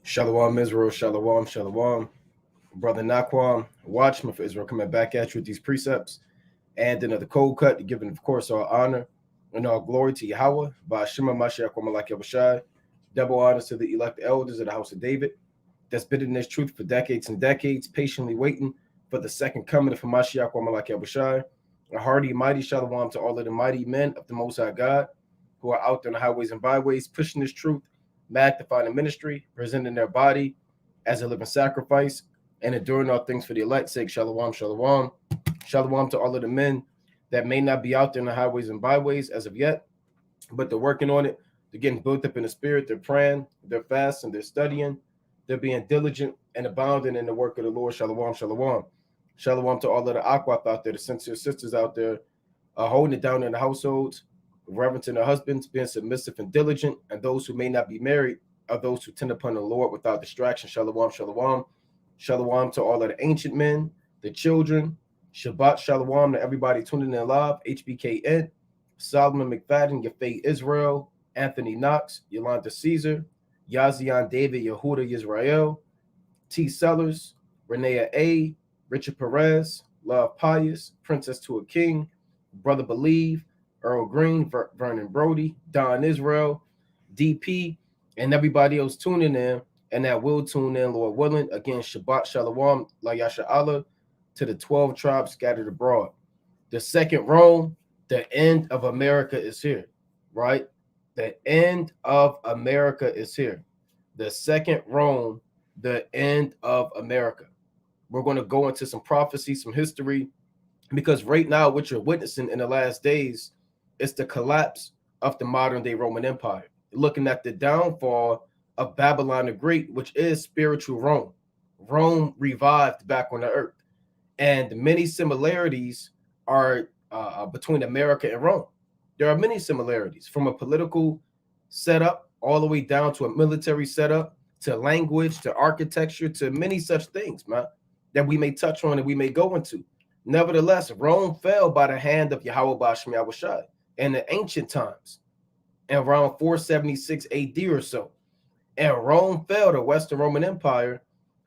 Shalom Israel, Shalom, Shalom. Brother Naquam, watchman for Israel, coming back at you with these precepts and another cold cut, giving, of course, all honor and all glory to Yahweh, by Shema Mashiach, Malak Yahushai. Double honors to the elect elders of the house of David that's been in this truth for decades and decades, patiently waiting for the second coming of Mashiach, Malak Yahushai. A hearty, mighty Shalom to all of the mighty men of the Most High God who are out there on the highways and byways, pushing this truth, magnifying the ministry, presenting their body as a living sacrifice, and enduring all things for the elect's sake. Shalom, shalom. Shalom to all of the men that may not be out there in the highways and byways as of yet, but they're working on it. They're getting built up in the spirit. They're praying, they're fasting, they're studying, they're being diligent and abounding in the work of the Lord. Shalom, shalom. Shalom to all of the Aquath out there, the sincere sisters out there, holding it down in the households, reverencing their husbands, being submissive and diligent, and those who may not be married are those who tend upon the Lord without distraction. Shalom, shalom. Shalom to all of the ancient men, the children. Shabbat shalom to everybody tuning in live. HBKN, Solomon McFadden, Yafei Israel, Anthony Knox, Yolanda Caesar, Yazian David Yehuda Yisrael, T. Sellers, Renea A., Richard Perez, Love Pius, Princess to a King, Brother Believe, Earl Green, Vernon Brody, Don Israel, DP, and everybody else tuning in and that will tune in, Lord willing. Again, Shabbat Shalom, La Yasha Allah, to the 12 tribes scattered abroad. The second Rome, the end of America is here, right? The end of America is here. The second Rome, the end of America. We're going to go into some prophecy, some history, because right now, what you're witnessing in the last days is the collapse of the modern day Roman Empire. Looking at the downfall of Babylon the Great, which is spiritual Rome. Rome revived back on the earth. And many similarities are between America and Rome. There are many similarities from a political setup all the way down to a military setup, to language, to architecture, to many such things, man, that we may touch on and we may go into. Nevertheless, Rome fell by the hand of Yahweh Bashem Yahushai in the ancient times, around 476 AD or so. And Rome fell, the Western Roman Empire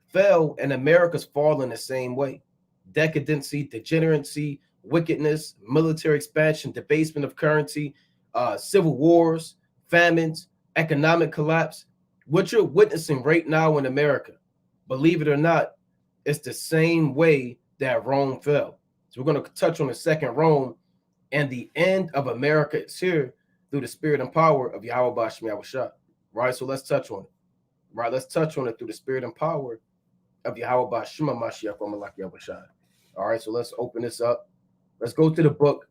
fell, and America's fallen the same way. Decadency, degeneracy, wickedness, military expansion, debasement of currency, civil wars, famines, economic collapse. What you're witnessing right now in America, believe it or not, it's the same way that Rome fell. So we're going to touch on the second Rome, and the end of America is here through the spirit and power of Yahweh Bashem Yahushua. Right? So let's touch on it. Right? Let's touch on it through the spirit and power of Yahweh Bashem Mashiach Malak Yahushua. All right, so let's open this up. Let's go to the book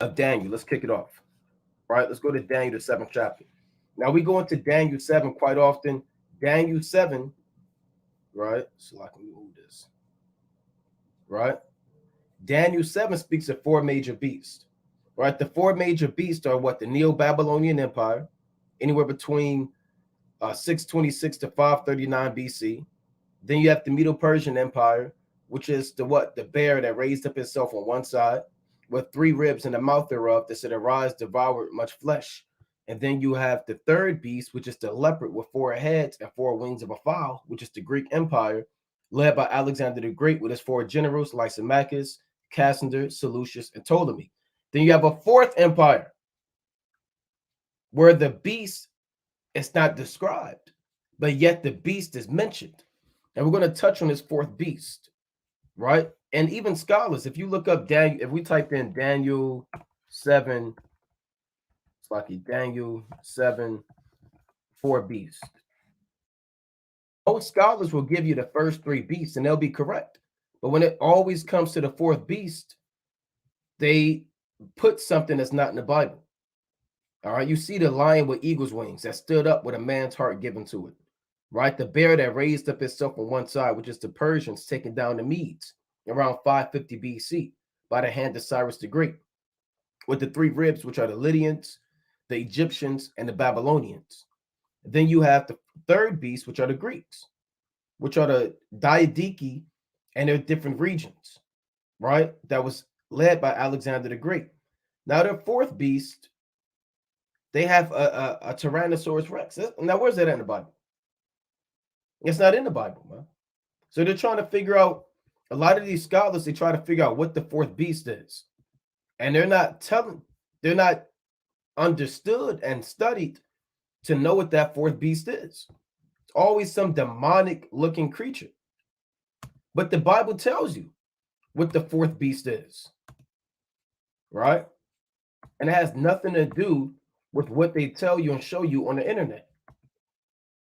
of Daniel. Let's kick it off. All right, let's go to Daniel, the 7th chapter. Now we go into Daniel 7 quite often. Daniel 7, right? So I can move this. Right? Daniel 7 speaks of four major beasts. Right? The four major beasts are what? The Neo-Babylonian Empire, anywhere between 626 to 539 BC. Then you have the Medo-Persian Empire, which is the what? The bear that raised up itself on one side, with three ribs in the mouth thereof, that said arise, devoured much flesh. And then you have the third beast, which is the leopard with four heads and four wings of a fowl, which is the Greek Empire, led by Alexander the Great with his four generals, Lysimachus, Cassander, Seleucus, and Ptolemy. Then you have a fourth empire, where the beast is not described, but yet the beast is mentioned. And we're going to touch on this fourth beast, right? And even scholars, if you look up Daniel, if we type in Daniel 7, it's like Daniel 7, 4 beast. Most scholars will give you the first three beasts and they'll be correct. But when it always comes to the fourth beast, they put something that's not in the Bible. All right, you see the lion with eagle's wings that stood up with a man's heart given to it, right? The bear that raised up itself on one side, which is the Persians taking down the Medes around 550 BC by the hand of Cyrus the Great, with the three ribs, which are the Lydians, the Egyptians, and the Babylonians. Then you have the third beast, which are the Greeks, which are the Diadochi and their different regions, right? That was led by Alexander the Great. Now, their fourth beast, they have a Tyrannosaurus Rex. Now, where's that in the Bible? It's not in the Bible, man. So they're trying to figure out, a lot of these scholars, they try to figure out what the fourth beast is. And they're not understood and studied to know what that fourth beast is. It's always some demonic looking creature. But the Bible tells you what the fourth beast is, right? And it has nothing to do with what they tell you and show you on the internet.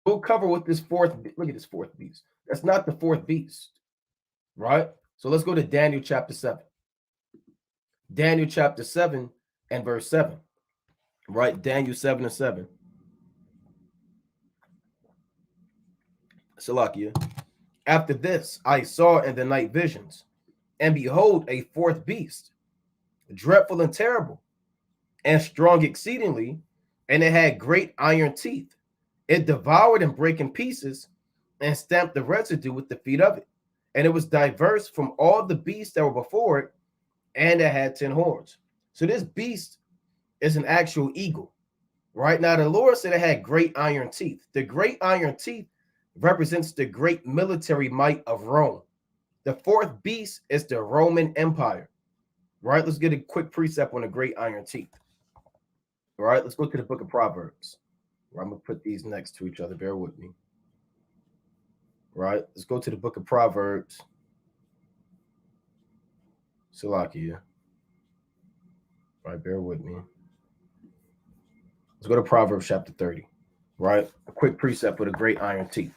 We'll cover what this look at this fourth beast. That's not the fourth beast, right? So let's go to Daniel chapter 7. Daniel chapter 7 and verse 7, right? Daniel 7 and 7. Salakia. After this, I saw in the night visions, and behold, a fourth beast, dreadful and terrible, and strong exceedingly, and it had great iron teeth. It devoured and brake in pieces, and stamped the residue with the feet of it. And it was diverse from all the beasts that were before it, and it had 10 horns. So this beast is an actual eagle, right? Now the Lord said it had great iron teeth. The great iron teeth represents the great military might of Rome. The fourth beast is the Roman Empire, right? Let's get a quick precept on the great iron teeth. All right, let's go to the book of Proverbs. I'm going to put these next to each other. Bear with me. Right, let's go to the book of Proverbs. Salakia. Right, bear with me. Let's go to Proverbs chapter 30. Right, a quick precept for the great iron teeth.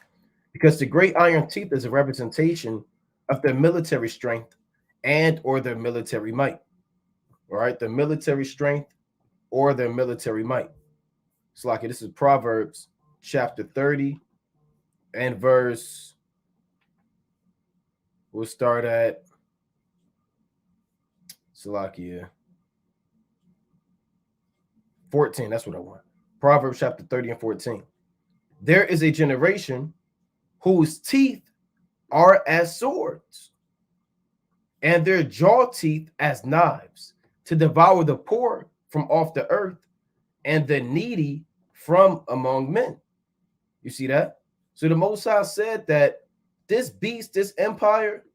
Because the great iron teeth is a representation of their military strength and or their military might. All right, their military strength or their military might. Salakia, this is Proverbs chapter 30 and verse, we'll start at Salakia 14. That's what I want. Proverbs chapter 30 and 14. There is a generation whose teeth are as swords, and their jaw teeth as knives, to devour the poor from off the earth and the needy from among men. You see that? So the Most High said that this beast, this empire,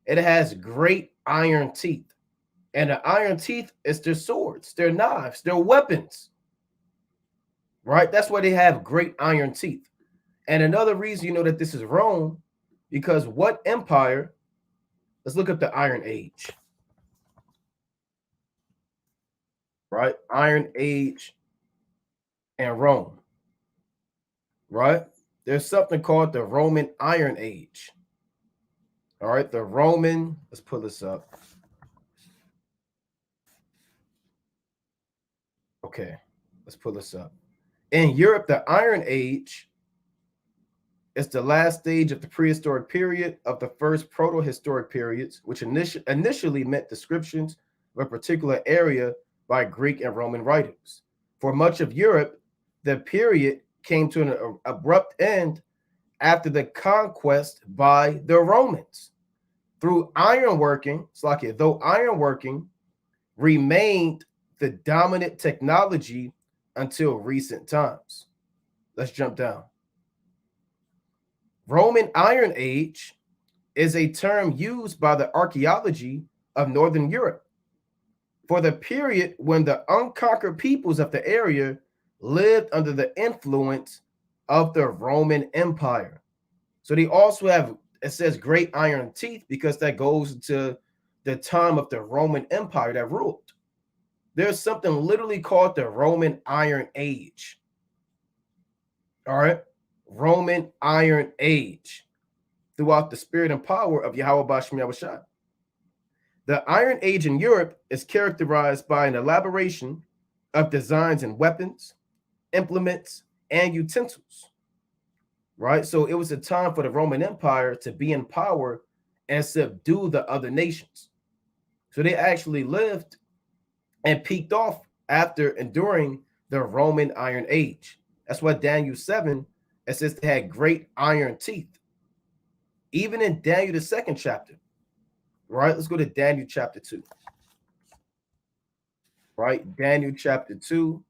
it has great iron teeth. And the iron teeth is their swords, their knives, their weapons. Right? That's why they have great iron teeth. And another reason you know that this is Rome, because what empire? Let's look up the Iron Age. Right? Iron Age and Rome. Right? There's something called the Roman Iron Age. All right, the Roman, let's pull this up. Okay, let's pull this up. In Europe, the Iron Age is the last stage of the prehistoric period of the first proto-historic periods, which initially meant descriptions of a particular area by Greek and Roman writers. For much of Europe, the period came to an abrupt end after the conquest by the Romans. Through ironworking, though ironworking remained the dominant technology until recent times. Let's jump down. Roman Iron Age is a term used by the archaeology of Northern Europe for the period when the unconquered peoples of the area lived under the influence of the Roman Empire. So they also have, it says great iron teeth, because that goes to the time of the Roman Empire that ruled. There's something literally called the Roman Iron Age. All right. Roman Iron Age throughout the spirit and power of Yahweh Bashem Yahushua. The Iron Age in Europe is characterized by an elaboration of designs and weapons, implements, and utensils. Right? So it was a time for the Roman Empire to be in power and subdue the other nations. So they actually lived and peaked off after and during the Roman Iron Age. That's why Daniel 7, it says they had great iron teeth. Even in Daniel, the second chapter. Right? Let's go to Daniel chapter 2. Right? Daniel chapter 2.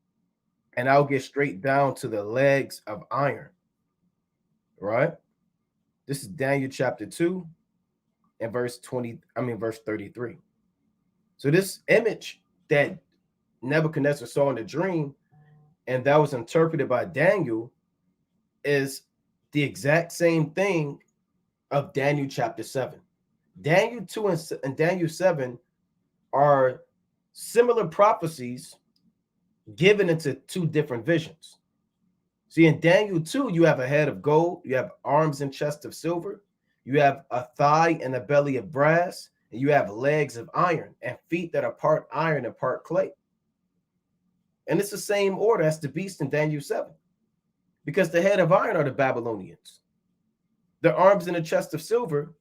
And I'll get straight down to the legs of iron. Right? This is Daniel chapter 2 and verse 33. So this image that Nebuchadnezzar saw in the dream and that was interpreted by Daniel is the exact same thing of Daniel chapter 7. Daniel 2 and Daniel 7 are similar prophecies given into two different visions. See, in Daniel 2, you have a head of gold, you have arms and chest of silver, you have a thigh and a belly of brass, and you have legs of iron and feet that are part iron and part clay. And it's the same order as the beast in Daniel 7, because the head of iron are the Babylonians. The arms and the chest of silver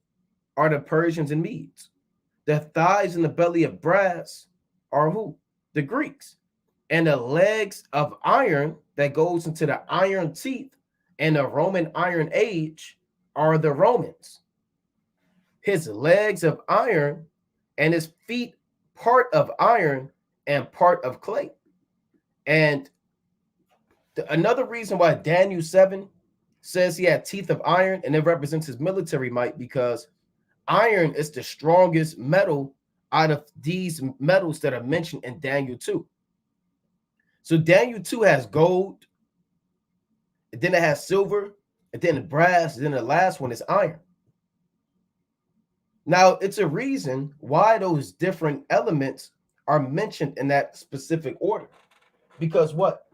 are the Persians and Medes. The thighs and the belly of brass are who? The Greeks. And the legs of iron that goes into the iron teeth and the Roman Iron Age are the Romans. His legs of iron and his feet part of iron and part of clay. And another reason why Daniel 7 says he had teeth of iron and it represents his military might, because iron is the strongest metal out of these metals that are mentioned in Daniel 2. So Daniel 2 has gold, and then it has silver, and then brass, and then the last one is iron. Now, it's a reason why those different elements are mentioned in that specific order. Because what?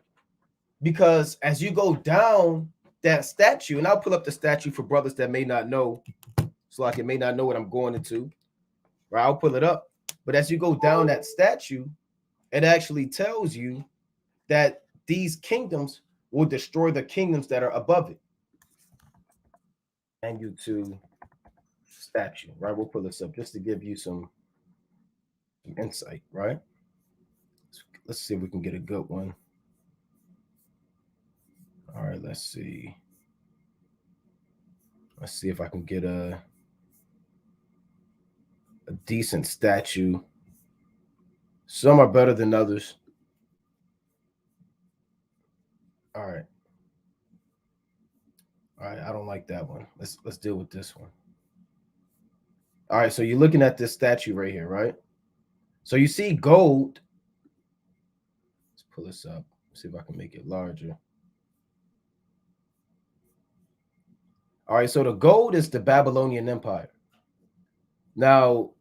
Because as you go down that statue, and I'll pull up the statue for brothers that may not know, so like it may not know what I'm going into, right? I'll pull it up. But as you go down that statue, it actually tells you that these kingdoms will destroy the kingdoms that are above it. And you to statue, right? We'll pull this up just to give you some insight, right? Let's see if we can get a good one. All right, let's see. Let's see if I can get a decent statue. Some are better than others. All right. All right, I don't like that one. Let's deal with this one. All right, so you're looking at this statue right here, right? So you see gold. Let's pull this up. See if I can make it larger. All right, so the gold is the Babylonian Empire. Now,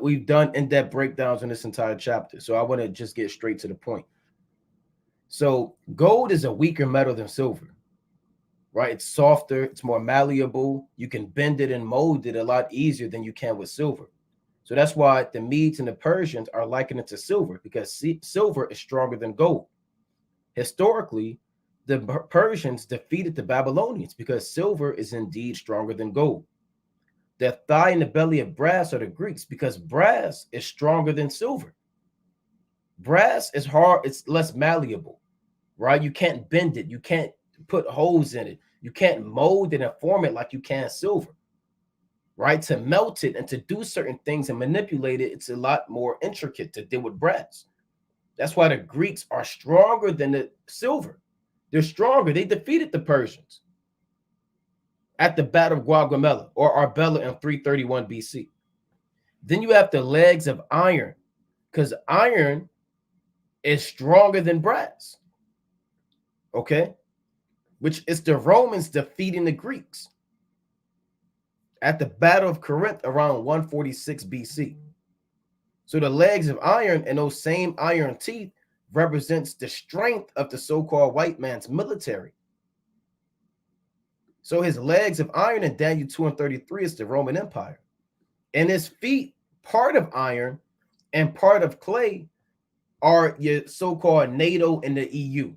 we've done in-depth breakdowns on this entire chapter, so I want to just get straight to the point. So gold is a weaker metal than silver, right? It's softer, it's more malleable. You can bend it and mold it a lot easier than you can with silver. So that's why the Medes and the Persians are likened it to silver, because silver is stronger than gold. Historically, the Persians defeated the Babylonians because silver is indeed stronger than gold. The thigh and the belly of brass are the Greeks, because brass is stronger than silver. Brass is hard, it's less malleable, right? You can't bend it, you can't put holes in it, you can't mold it and form it like you can silver, right? To melt it and to do certain things and manipulate it, it's a lot more intricate to deal with brass. That's why the Greeks are stronger than the silver. They're stronger. They defeated the Persians at the Battle of Gaugamela, or Arbela, in 331 BC. Then you have the legs of iron, because iron is stronger than brass, okay? Which is the Romans defeating the Greeks at the Battle of Corinth around 146 BC. So the legs of iron and those same iron teeth represents the strength of the so-called white man's military. So his legs of iron in Daniel 2 and 33 is the Roman Empire. And his feet, part of iron and part of clay, are your so-called NATO and the EU.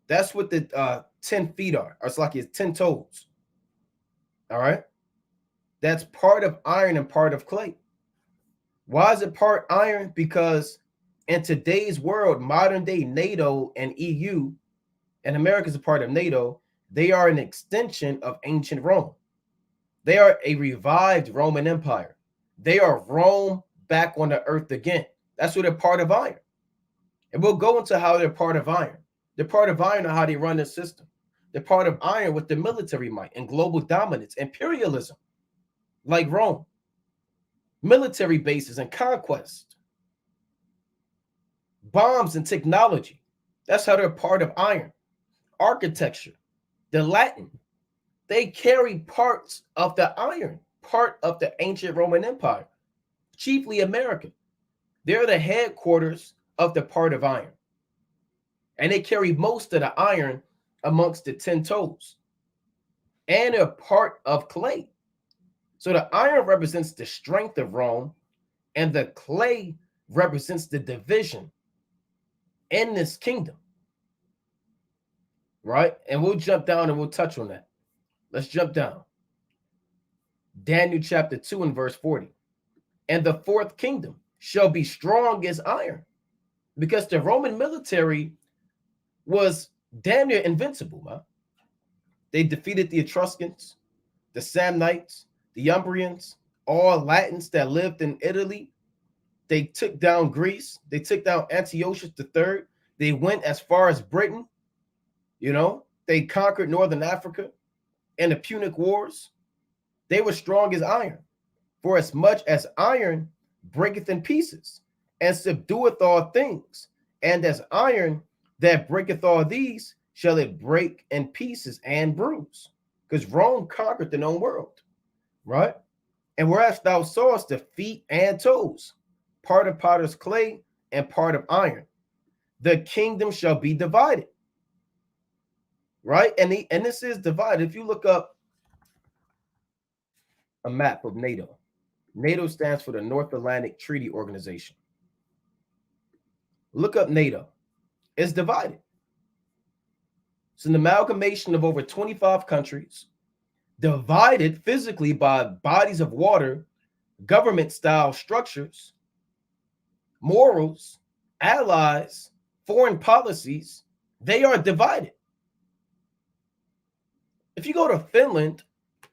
That's what the 10 feet are. It's like his 10 toes. All right. That's part of iron and part of clay. Why is it part iron? Because in today's world, modern day NATO and EU, and America is a part of NATO, they are an extension of ancient Rome. They are a revived Roman Empire. They are Rome back on the earth again. That's what they're part of iron. And we'll go into how they're part of iron. They're part of iron and how they run the system. The part of iron with the military might and global dominance, imperialism, like Rome, military bases and conquest, bombs and technology. That's how they're part of iron. Architecture, the Latin, they carry parts of the iron, part of the ancient Roman Empire, chiefly America. They're the headquarters of the part of iron. And they carry most of the iron amongst the 10 toes. And they're part of clay. So the iron represents the strength of Rome, and the clay represents the division in this kingdom. Right? And we'll jump down and we'll touch on that. Let's jump down. Daniel chapter 2 and verse 40. And the fourth kingdom shall be strong as iron, because the Roman military was damn near invincible, man. They defeated the Etruscans, the Samnites, the Umbrians, all Latins that lived in Italy. They took down Greece. They took down Antiochus III. They went as far as Britain. You know, they conquered Northern Africa in the Punic Wars. They were strong as iron. For as much as iron breaketh in pieces and subdueth all things, and as iron that breaketh all these, shall it break in pieces and bruise. Because Rome conquered the known world, right? And whereas thou sawest the feet and toes, part of potter's clay and part of iron, the kingdom shall be divided, right? And this is divided. If you look up a map of NATO, NATO stands for the North Atlantic Treaty Organization. Look up NATO. It's divided. It's an amalgamation of over 25 countries, divided physically by bodies of water, government-style structures, morals, allies, foreign policies. They are divided. If you go to Finland,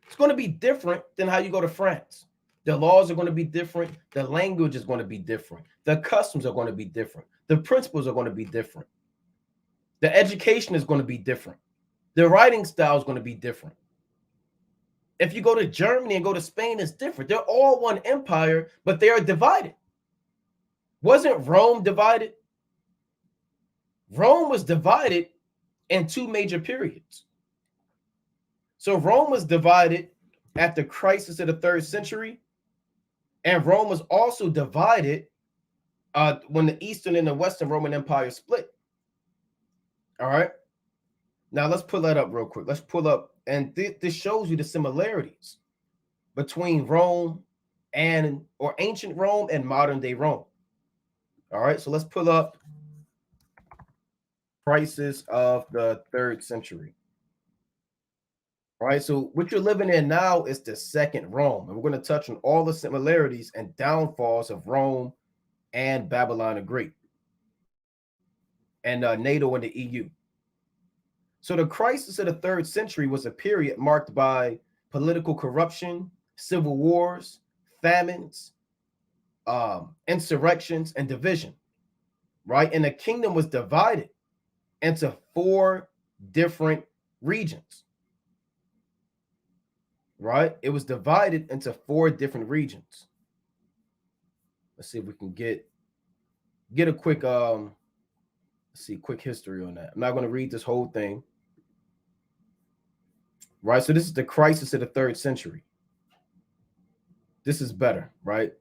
it's going to be different than how you go to France. The laws are going to be different. The language is going to be different. The customs are going to be different. The principles are going to be different. The education is going to be different. The writing style is going to be different. If you go to Germany and go to Spain, it's different. They're all one empire, but they are divided. Wasn't Rome divided? Rome was divided in two major periods. So Rome was divided at the crisis of the 3rd century, and Rome was also divided when the Eastern and the Western Roman Empire split. All right. Now let's pull that up real quick. Let's pull up, and this shows you the similarities between Rome or ancient Rome and modern day Rome. All right. So let's pull up crisis of the 3rd century. All right, so what you're living in now is the second Rome, and we're going to touch on all the similarities and downfalls of Rome and Babylon the Great, and NATO and the EU. So the crisis of the 3rd century was a period marked by political corruption, civil wars, famines, insurrections, and division, right? And the kingdom was divided into 4 different regions. Right? It was divided into 4 different regions. Let's see if we can get a quick quick history on that. I'm not going to read this whole thing. Right? So this is the crisis of the 3rd century. This is better, right?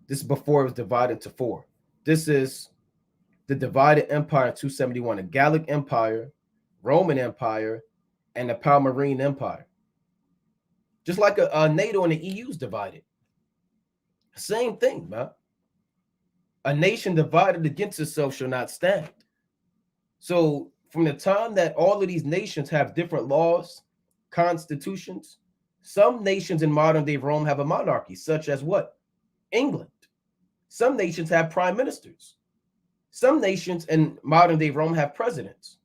This is before it was divided into 4. This is the divided empire in 271, the Gallic Empire, Roman Empire, and the Palmyrene Empire. Just like a NATO and the EU is divided. Same thing, man. A nation divided against itself shall not stand. So from the time that all of these nations have different laws, constitutions, some nations in modern day Rome have a monarchy, such as what? England. Some nations have prime ministers. Some nations in modern day Rome have presidents.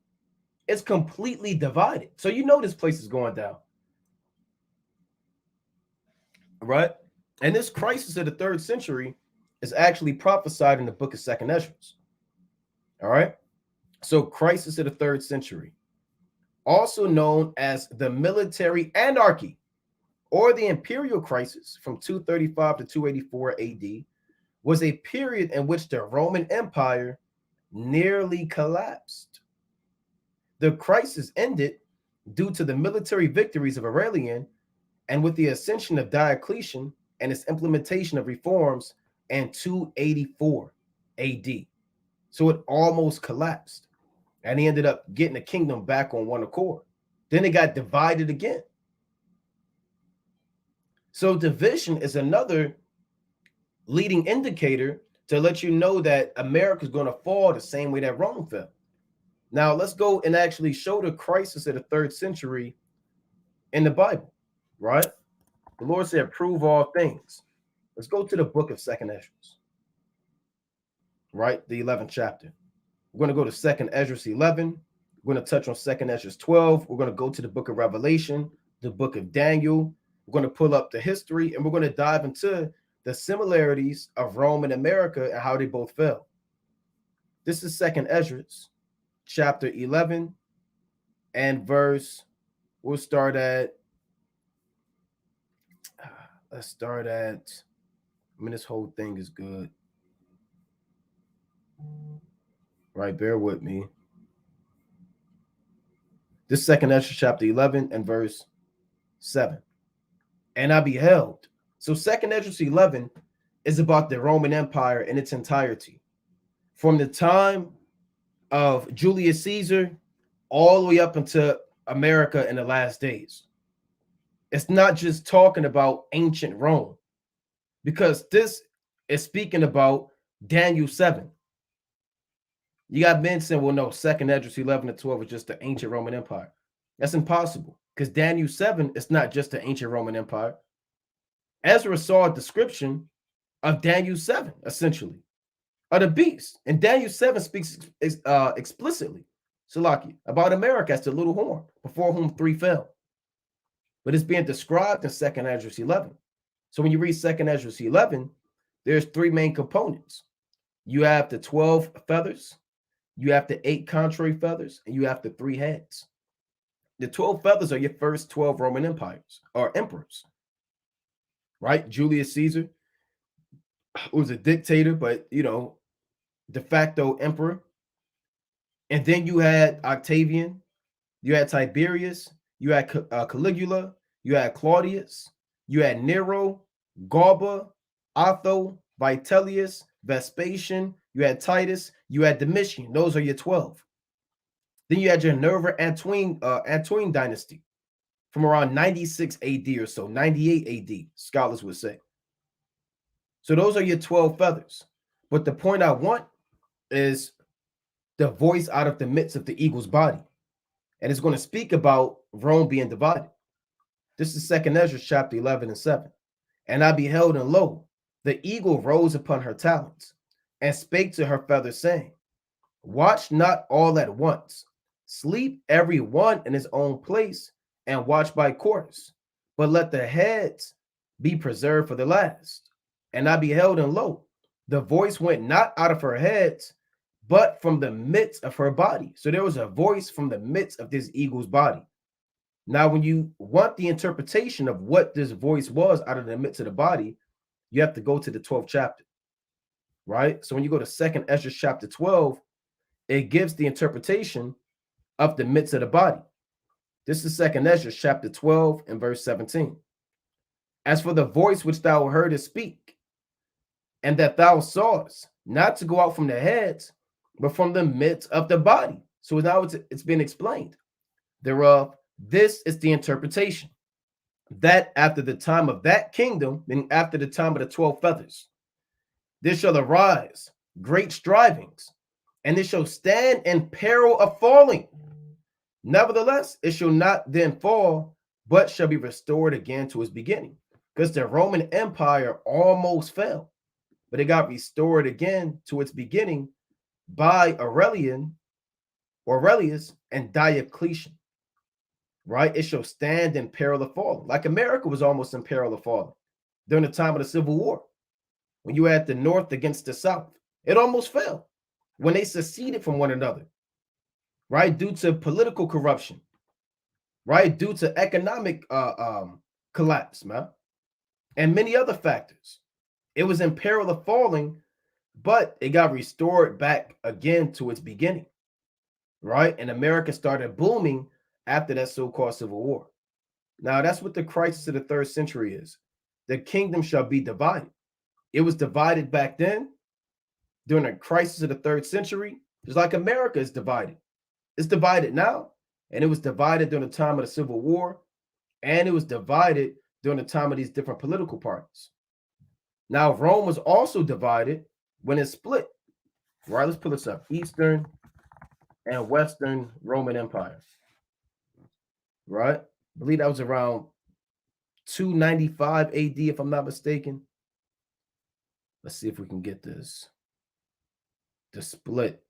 It's completely divided. So you know this place is going down. Right? And this crisis of the 3rd century is actually prophesied in the book of 2nd Esdras. All right? So crisis of the 3rd century. also known as the military anarchy or the imperial crisis from 235 to 284 AD, was a period in which the Roman Empire nearly collapsed. The crisis ended due to the military victories of Aurelian and with the ascension of Diocletian and its implementation of reforms in 284 AD. So it almost collapsed, and he ended up getting the kingdom back on one accord. Then it got divided again. So division is another leading indicator to let you know that America is going to fall the same way that Rome fell. Now let's go and actually show the crisis of the 3rd century in the Bible, right? The Lord said, prove all things. Let's go to the book of 2nd Esdras, right? The 11th chapter. We're going to go to 2nd Esdras 11. We're going to touch on 2nd Esdras 12. We're going to go to the book of Revelation, the book of Daniel. We're going to pull up the history, and we're going to dive into the similarities of Rome and America and how they both fell. This is 2nd Esdras chapter 11 and verse, we'll start at, let's start at, I mean, this whole thing is good. Right, bear with me. This 2nd Esdras chapter 11 and verse 7. And I beheld. So 2nd Esdras 11 is about the Roman Empire in its entirety. From the time of Julius Caesar all the way up into America in the last days. It's not just talking about ancient Rome, because this is speaking about Daniel 7. You got men saying, well, no, 2nd Esdras 11 to 12 is just the ancient Roman Empire. That's impossible, because Daniel 7 is not just the ancient Roman Empire. Ezra saw a description of Daniel 7, essentially, of the beast. And Daniel 7 speaks explicitly, Salaki, about America as the little horn, before whom 3 fell. But it's being described in 2nd Esdras 11. So when you read 2nd Esdras 11, there's 3 main components. You have the 12 feathers, you have the 8 contrary feathers, and you have the 3 heads. The 12 feathers are your first 12 Roman empires or emperors, right? Julius Caesar was a dictator, but, de facto emperor. And then you had Octavian, you had Tiberius, you had Caligula, you had Claudius, you had Nero, Galba, Otho, Vitellius, Vespasian, you had Titus, you had Domitian. Those are your 12. Then you had your Nerva-Antoine dynasty from around 96 AD or so, 98 AD, scholars would say. So those are your 12 feathers. But the point I want is the voice out of the midst of the eagle's body. And it's going to speak about Rome being divided. This is 2nd Esdras chapter 11 and 7. And I beheld, and lo, the eagle rose upon her talons and spake to her feathers, saying, watch not all at once. Sleep every one in his own place, and watch by quarters. But let the heads be preserved for the last. And I beheld, and lo, the voice went not out of her heads, but from the midst of her body. So there was a voice from the midst of this eagle's body. Now, when you want the interpretation of what this voice was out of the midst of the body, you have to go to the 12th chapter, right? So when you go to 2nd Esdras chapter 12, it gives the interpretation of the midst of the body. This is 2nd Esdras chapter 12 and verse 17. As for the voice which thou heardest speak, and that thou sawest, not to go out from the heads, but from the midst of the body. So now it's been explained. Thereof, this is the interpretation. That after the time of that kingdom, meaning after the time of the 12 feathers, there shall arise great strivings, and it shall stand in peril of falling. Nevertheless, it shall not then fall, but shall be restored again to its beginning. Because the Roman Empire almost fell, but it got restored again to its beginning by Aurelius and Diocletian, right? It shall stand in peril of falling. Like America was almost in peril of falling during the time of the Civil War. When you had the North against the South, it almost fell when they seceded from one another, right? Due to political corruption right? Due to economic collapse, man, and many other factors. It was in peril of falling, but it got restored back again to its beginning, right? And America started booming after that so-called Civil War. Now, that's what the crisis of the third century is. The kingdom shall be divided. It was divided back then during the crisis of the third century, just like America is divided. It's divided now, and it was divided during the time of the Civil War, and it was divided during the time of these different political parties. Now, Rome was also divided when it split. Right, let's pull this up. Eastern and Western Roman Empire. Right? I believe that was around 295 AD, if I'm not mistaken. Let's see if we can get this. The split.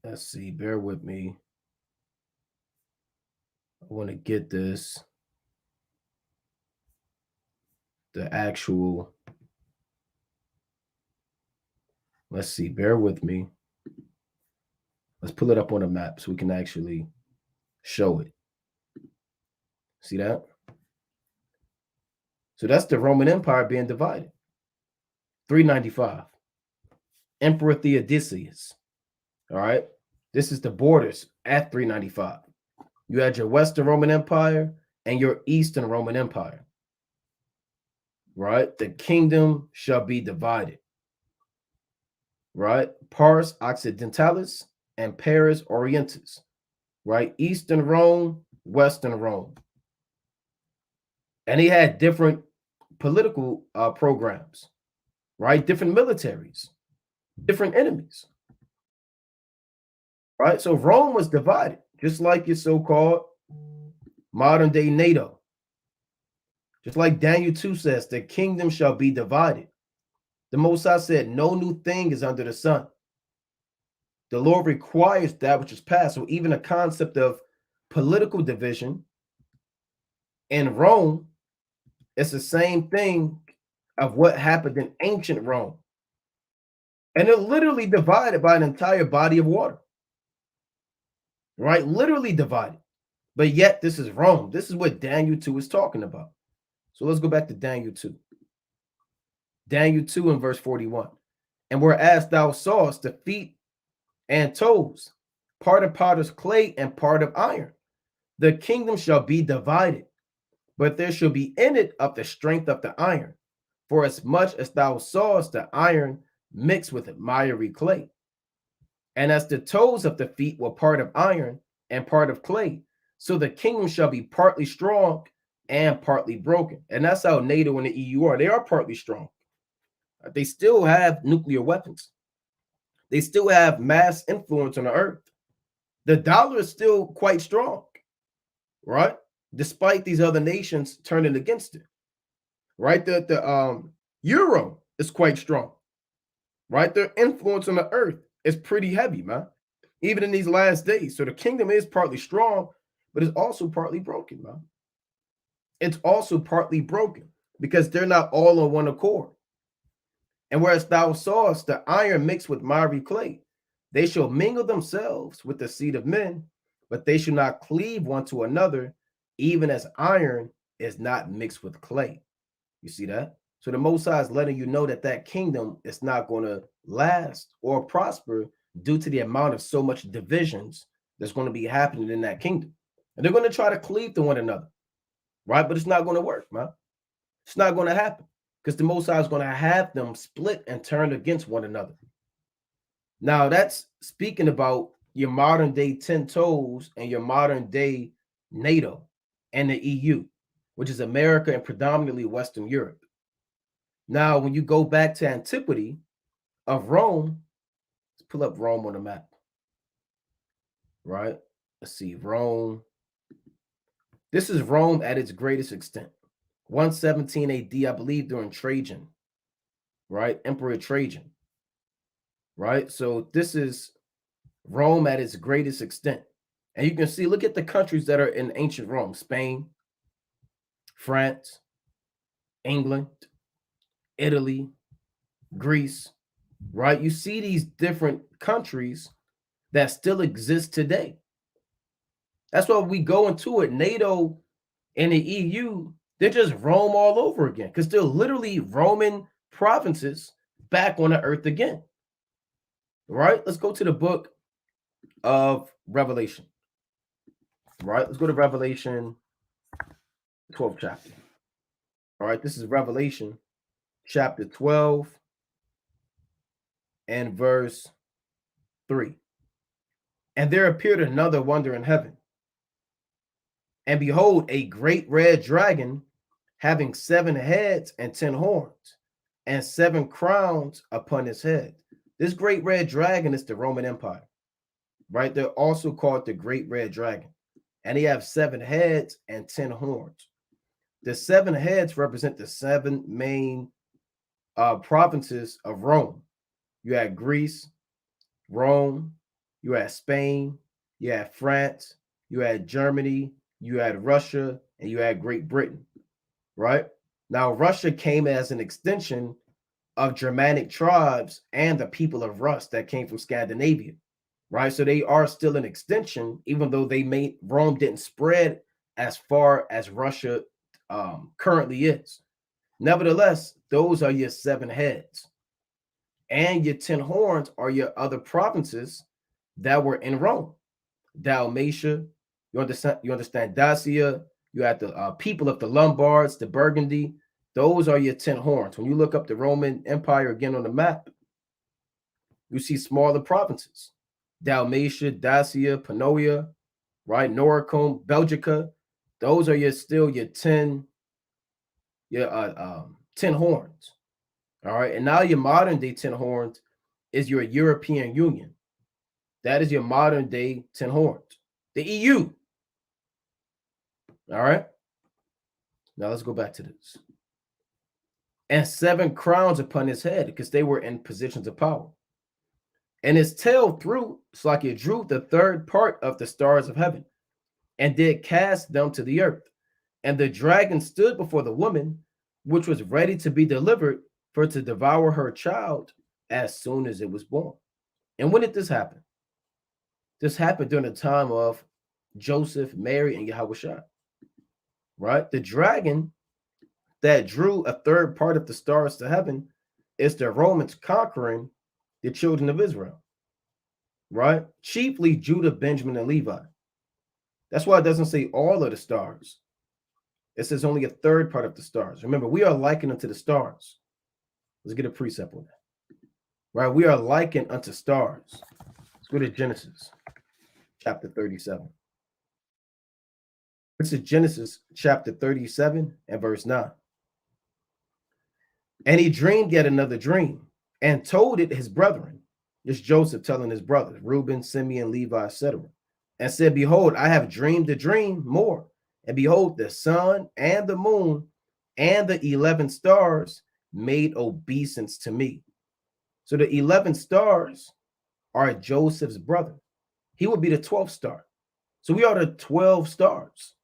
Let's see. Bear with me. I want to get this. The actual. Let's see. Bear with me. Let's pull it up on a map so we can actually show it. See that? So that's the Roman Empire being divided. 395. Emperor Theodosius. All right. This is the borders at 395. You had your Western Roman Empire and your Eastern Roman Empire. Right? The kingdom shall be divided. Right? Pars Occidentalis and Paris Orientis. Right? Eastern Rome, Western Rome. And he had different political programs. Right? Different militaries. Different enemies. Right? So Rome was divided, just like your so-called modern day NATO. Just like Daniel 2 says, the kingdom shall be divided. The Most High said, no new thing is under the sun. The Lord requires that which is past. So even the concept of political division in Rome, it's the same thing of what happened in ancient Rome. And they're literally divided by an entire body of water. Right? Literally divided. But yet this is Rome. This is what Daniel 2 is talking about. So let's go back to Daniel 2. Daniel 2 and verse 41. And whereas thou sawest the feet and toes, part of potter's clay and part of iron, the kingdom shall be divided, but there shall be in it of the strength of the iron, for as much as thou sawest the iron mixed with miry clay. And as the toes of the feet were part of iron and part of clay, so the kingdom shall be partly strong and partly broken. And that's how NATO and the EU are. They are partly strong. They still have nuclear weapons. They still have mass influence on the earth. The dollar is still quite strong, right? Despite these other nations turning against it, right? The euro is quite strong, right? Their influence on the earth is pretty heavy, man, even in these last days. So the kingdom is partly strong, but it's also partly broken, man. It's also partly broken because they're not all on one accord. And whereas thou sawest the iron mixed with miry clay, they shall mingle themselves with the seed of men, but they shall not cleave one to another, even as iron is not mixed with clay. You see that? So the Most High is letting you know that that kingdom is not going to last or prosper due to the amount of so much divisions that's going to be happening in that kingdom. And they're going to try to cleave to one another, right? But it's not going to work, man. It's not going to happen because the Most High is going to have them split and turn against one another. Now, that's speaking about your modern day 10 toes and your modern day NATO and the EU, which is America and predominantly Western Europe. Now, when you go back to antiquity of Rome, let's pull up Rome on the map, right? Let's see, Rome. This is Rome at its greatest extent. 117 AD, I believe, during Trajan, right? Emperor Trajan, right? So this is Rome at its greatest extent. And you can see, look at the countries that are in ancient Rome: Spain, France, England, Italy, Greece, right? You see these different countries that still exist today. That's why we go into it. NATO and the EU, they just roam all over again because they're literally Roman provinces back on the earth again. Right? Let's go to the book of Revelation. Right? Let's go to Revelation 12th chapter. All right, this is Revelation chapter 12 and verse 3. And there appeared another wonder in heaven. And behold, a great red dragon having 7 heads and 10 horns, and 7 crowns upon his head. This great red dragon is the Roman Empire, right? They're also called the great red dragon. And he has 7 heads and 10 horns. The 7 heads represent the 7 main provinces of Rome. You had Greece, Rome, you had Spain, you had France, you had Germany, you had Russia, and you had Great Britain, right? Now, Russia came as an extension of Germanic tribes and the people of Rus that came from Scandinavia, right? So they are still an extension, even though Rome didn't spread as far as Russia currently is. Nevertheless, those are your 7 heads. And your 10 horns are your other provinces that were in Rome. Dalmatia, you understand Dacia, you have the people of the Lombards, the Burgundy. Those are your 10 horns. When you look up the Roman Empire again on the map, you see smaller provinces. Dalmatia, Dacia, Pannonia, right? Noricum, Belgica. Those are still your 10 horns. All right. And now your modern day 10 horns is your European Union. That is your modern day 10 horns. The EU. All right. Now let's go back to this. And 7 crowns upon his head, because they were in positions of power. And his tail drew the third part of the stars of heaven, and did cast them to the earth. And the dragon stood before the woman, which was ready to be delivered, for to devour her child as soon as it was born. And when did this happen? This happened during the time of Joseph, Mary, and Yahushua, right? The dragon that drew a third part of the stars to heaven is the Romans conquering the children of Israel, right? Chiefly Judah, Benjamin, and Levi. That's why it doesn't say all of the stars. It says only a third part of the stars. Remember, we are likened unto the stars. Let's get a precept on that. Right? We are likened unto stars. Let's go to Genesis chapter 37. This is Genesis chapter 37 and verse 9. And he dreamed yet another dream and told it his brethren. This Joseph telling his brothers, Reuben, Simeon, Levi, etc. And said, behold, I have dreamed a dream more. And behold, the sun and the moon and the 11 stars made obeisance to me. So the 11 stars are Joseph's brother. He would be the 12th star. So we are the 12 stars.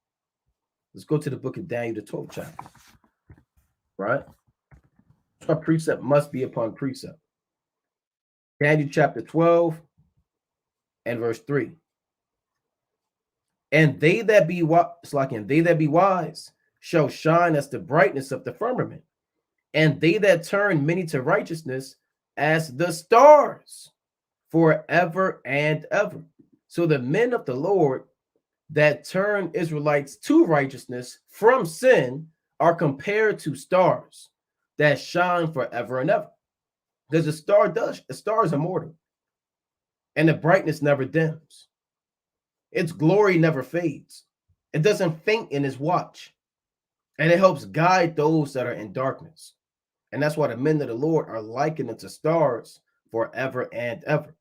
Let's go to the book of Daniel, the 12th chapter. Right? So precept must be upon precept. Daniel chapter 12 and verse 3. And they that be wise shall shine as the brightness of the firmament, and they that turn many to righteousness as the stars forever and ever. So the men of the Lord that turn Israelites to righteousness from sin are compared to stars that shine forever and ever. Because the star is immortal, and the brightness never dims. Its glory never fades. It doesn't faint in its watch, and it helps guide those that are in darkness. And that's why the men of the Lord are likened unto stars forever and ever.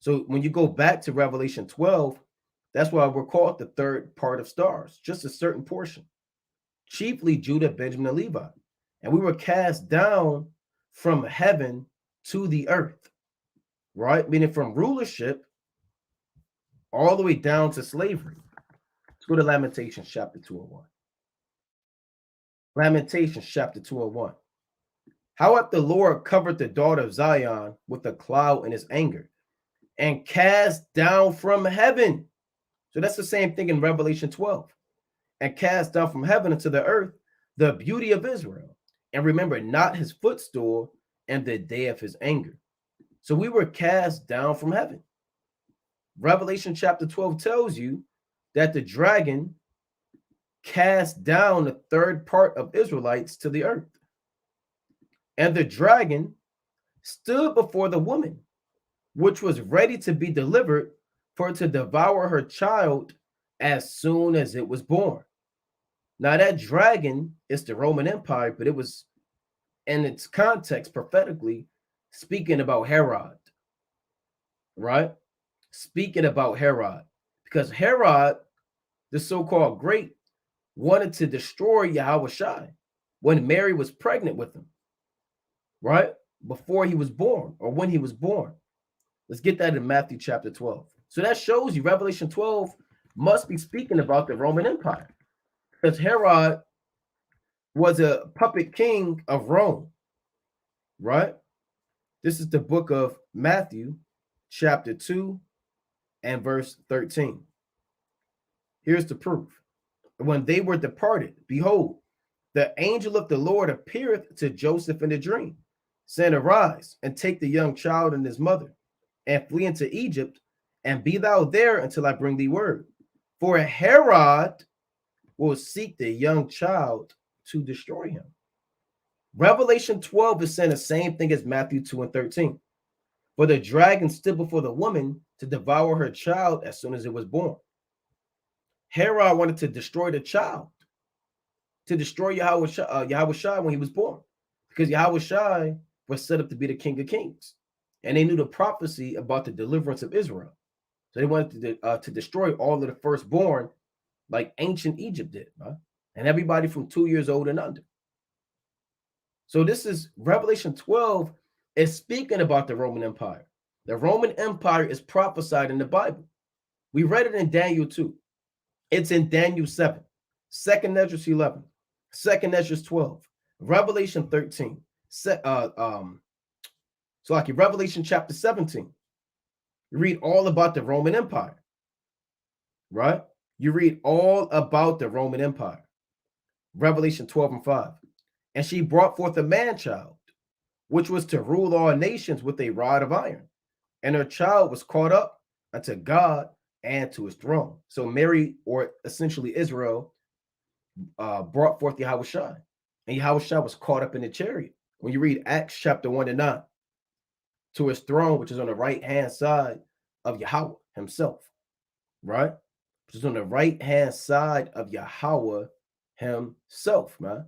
So when you go back to Revelation 12, that's why we're called the third part of stars, just a certain portion, chiefly Judah, Benjamin, and Levi. And we were cast down from heaven to the earth, right? Meaning from rulership all the way down to slavery. Let's go to Lamentations chapter 2 and 1. Lamentations chapter 2 and 1. How hath the Lord covered the daughter of Zion with a cloud in his anger, and cast down from heaven So that's the same thing in Revelation 12. And cast down from heaven into the earth the beauty of Israel. And remember not his footstool and the day of his anger. So we were cast down from heaven. Revelation chapter 12 tells you that the dragon cast down the third part of Israelites to the earth. And the dragon stood before the woman, which was ready to be delivered for to devour her child as soon as it was born. Now, that dragon is the Roman Empire, but it was in its context prophetically speaking about Herod, right? Speaking about Herod, because Herod, the so-called great, wanted to destroy Yahushua when Mary was pregnant with him, right? Before he was born or when he was born. Let's get that in Matthew chapter 12. So that shows you Revelation 12 must be speaking about the Roman Empire, because Herod was a puppet king of Rome, right? This is the book of Matthew chapter 2 and verse 13. Here's the proof. When they were departed, behold, the angel of the Lord appeareth to Joseph in a dream, saying, arise and take the young child and his mother, and flee into Egypt, and be thou there until I bring thee word. For Herod will seek the young child to destroy him. Revelation 12 is saying the same thing as Matthew 2 and 13. For the dragon stood before the woman to devour her child as soon as it was born. Herod wanted to destroy the child, to destroy Yahushua when he was born, because Yahushua was set up to be the King of Kings. And they knew the prophecy about the deliverance of Israel. So they wanted to destroy all of the firstborn like ancient Egypt did, right? And everybody from 2 years old and under. So this is Revelation 12 is speaking about the Roman Empire. The Roman Empire is prophesied in the Bible. We read it in Daniel 2. It's in Daniel 7, 2nd Esdras 11, 2nd Esdras 12, Revelation 13, Revelation chapter 17. You read all about the Roman Empire, right? You read all about the Roman Empire. Revelation 12 and 5. And she brought forth a man-child, which was to rule all nations with a rod of iron. And her child was caught up unto God and to his throne. So Mary, or essentially Israel, brought forth Yahushua. And Yahushua was caught up in the chariot. When you read Acts chapter 1 and 9, to his throne, which is on the right-hand side of Yahweh himself, right? Which is on the right-hand side of Yahweh himself, man,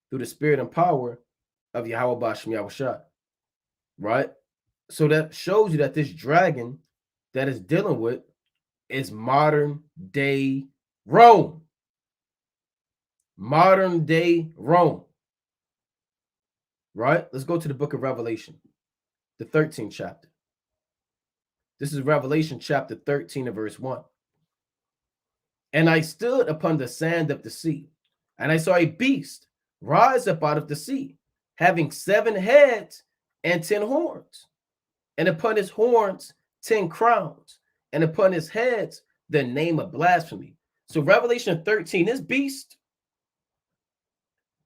through the spirit and power of Yahweh Bashem Yahushua, right? So that shows you that this dragon that is dealing with is modern day Rome. Modern day Rome, right? Let's go to the book of Revelation, the 13th chapter. This is Revelation chapter 13 and verse 1. And I stood upon the sand of the sea, and I saw a beast rise up out of the sea, having 7 heads and 10 horns, and upon his horns 10 crowns, and upon his heads the name of blasphemy. So Revelation 13, this beast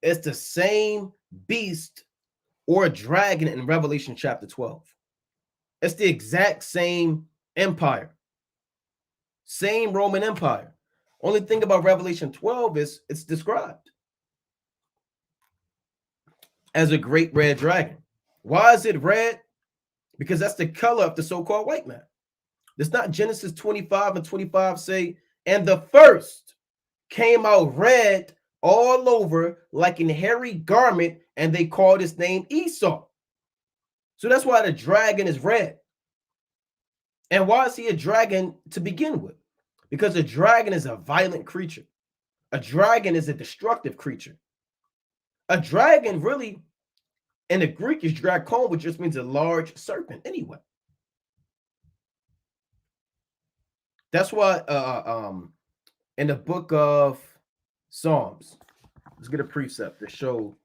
is the same beast or dragon in Revelation chapter 12. It's the exact same empire, same Roman Empire. Only thing about Revelation 12 is it's described as a great red dragon. Why is it red? Because that's the color of the so-called white man. It's not Genesis 25 and 25 say, and the first came out red all over like an hairy garment, and they called his name Esau. So that's why the dragon is red. And why is he a dragon to begin with? Because a dragon is a violent creature. A dragon is a destructive creature. A dragon really, in the Greek, is drakon, which just means a large serpent anyway. That's why in the book of Psalms, let's get a precept to show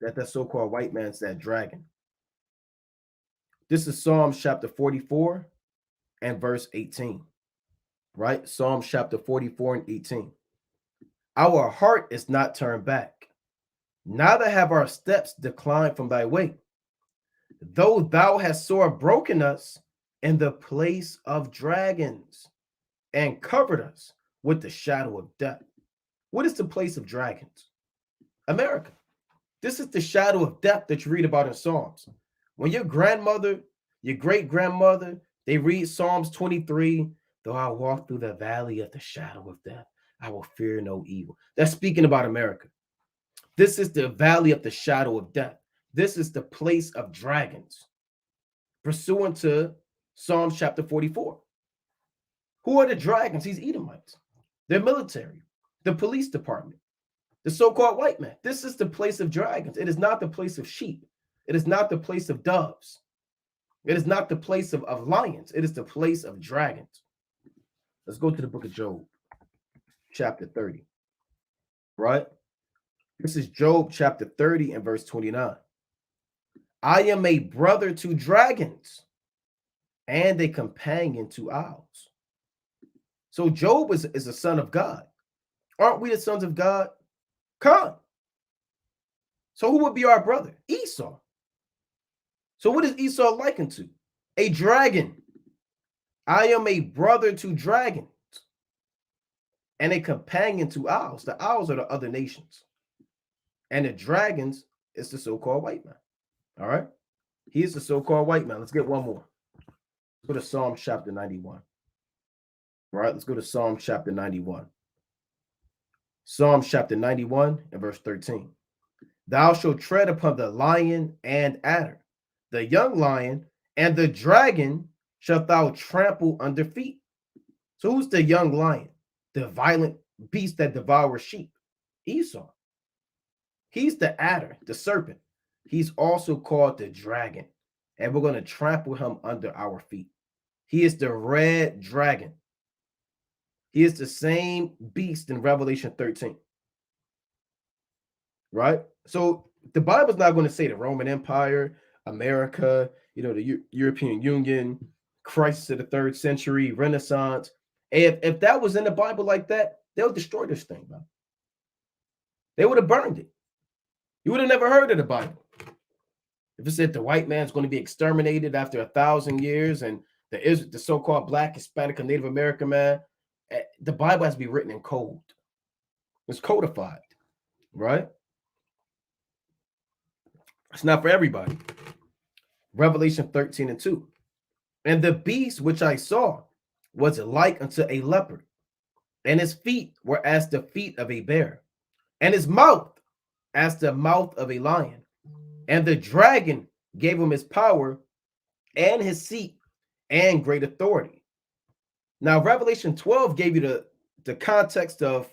that that so-called white man's that dragon. This is Psalms chapter 44 and verse 18. right? Psalm chapter 44 and 18. Our heart is not turned back, neither have our steps declined from thy way. Though thou hast sore broken us in the place of dragons and covered us with the shadow of death. What is the place of dragons? America. This is the shadow of death that you read about in Psalms. When your grandmother, your great grandmother, they read Psalms 23, though I walk through the valley of the shadow of death, I will fear no evil. That's speaking about America. This is the valley of the shadow of death. This is the place of dragons, pursuant to Psalms chapter 44. Who are the dragons? These Edomites. Their military, the police department, the so-called white man. This is the place of dragons. It is not the place of sheep. It is not the place of doves. It is not the place of lions. It is the place of dragons. Let's go to the book of Job, chapter 30. Right? This is Job chapter 30 and verse 29. I am a brother to dragons and a companion to owls. So Job is a son of God. Aren't we the sons of God? Come. So who would be our brother? Esau. So what is Esau likened to? A dragon. I am a brother to dragons and a companion to owls. The owls are the other nations. And the dragons is the so-called white man. All right? He is the so-called white man. Let's get one more. Let's go to Psalm chapter 91. All right, let's go to Psalm chapter 91. Psalm chapter 91 and verse 13. Thou shalt tread upon the lion and adder, the young lion and the dragon shalt thou trample under feet. So who's the young lion? The violent beast that devours sheep. Esau. He's the adder, the serpent. He's also called the dragon. And we're going to trample him under our feet. He is the red dragon. He is the same beast in Revelation 13. Right? So the Bible's not going to say the Roman Empire, America, the European Union, crisis of the 3rd century, Renaissance. If that was in the Bible like that, they'll destroy this thing, man. They would have burned it. You would have never heard of the Bible. If it said the white man's going to be exterminated after 1,000 years and the so-called Black, Hispanic, and Native American man, the Bible has to be written in code. It's codified, right? It's not for everybody. Revelation 13 and 2. And the beast which I saw was like unto a leopard, and his feet were as the feet of a bear, and his mouth as the mouth of a lion. And the dragon gave him his power and his seat and great authority. Now, Revelation 12 gave you the context of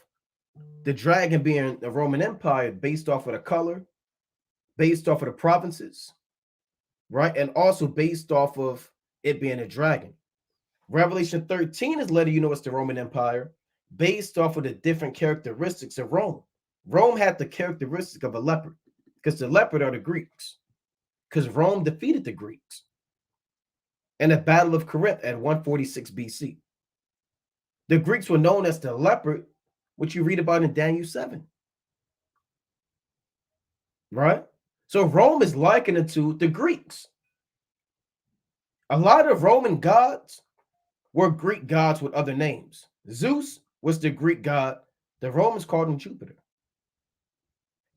the dragon being the Roman Empire based off of the color, based off of the provinces, right? And also based off of it being a dragon. Revelation 13 is letting you know it's the Roman Empire based off of the different characteristics of Rome. Rome had the characteristic of a leopard because the leopard are the Greeks, because Rome defeated the Greeks in the Battle of Corinth at 146 BC. The Greeks were known as the leopard, which you read about in Daniel 7. Right? So Rome is likened to the Greeks. A lot of Roman gods were Greek gods with other names. Zeus was the Greek god. The Romans called him Jupiter.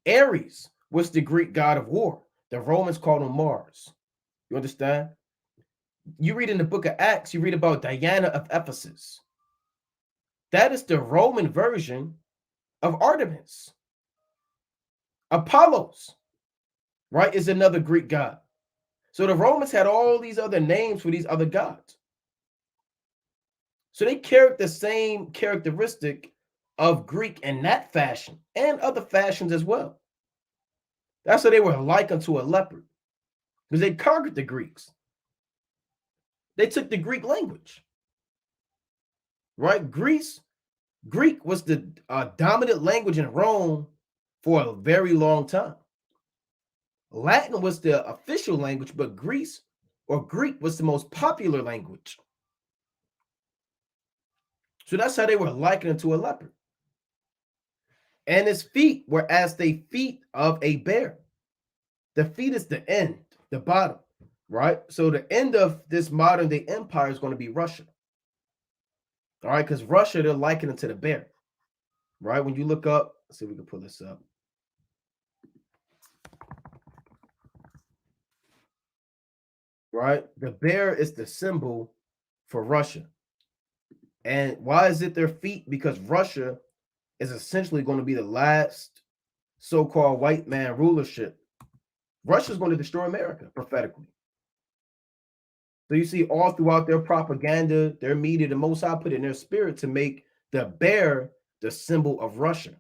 Ares was the Greek god of war. The Romans called him Mars. You understand? You read in the book of Acts, you read about Diana of Ephesus. That is the Roman version of Artemis. Apollos, right, is another Greek god. So the Romans had all these other names for these other gods. So they carried the same characteristic of Greek in that fashion and other fashions as well. That's why they were like unto a leopard, because they conquered the Greeks. They took the Greek language, right? Greek was the dominant language in Rome for a very long time. Latin was the official language, but Greek was the most popular language. So that's how they were likening to a leopard. And his feet were as the feet of a bear. The feet is the end, the bottom, right? So the end of this modern day empire is going to be Russia. All right, because Russia, they're likening to the bear, right? When you look up, let's see if we can pull this up. Right? The bear is the symbol for Russia. And why is it their feet? Because Russia is essentially going to be the last so-called white man rulership. Russia's going to destroy America prophetically. So you see all throughout their propaganda, their media, the Most High put in their spirit to make the bear the symbol of Russia.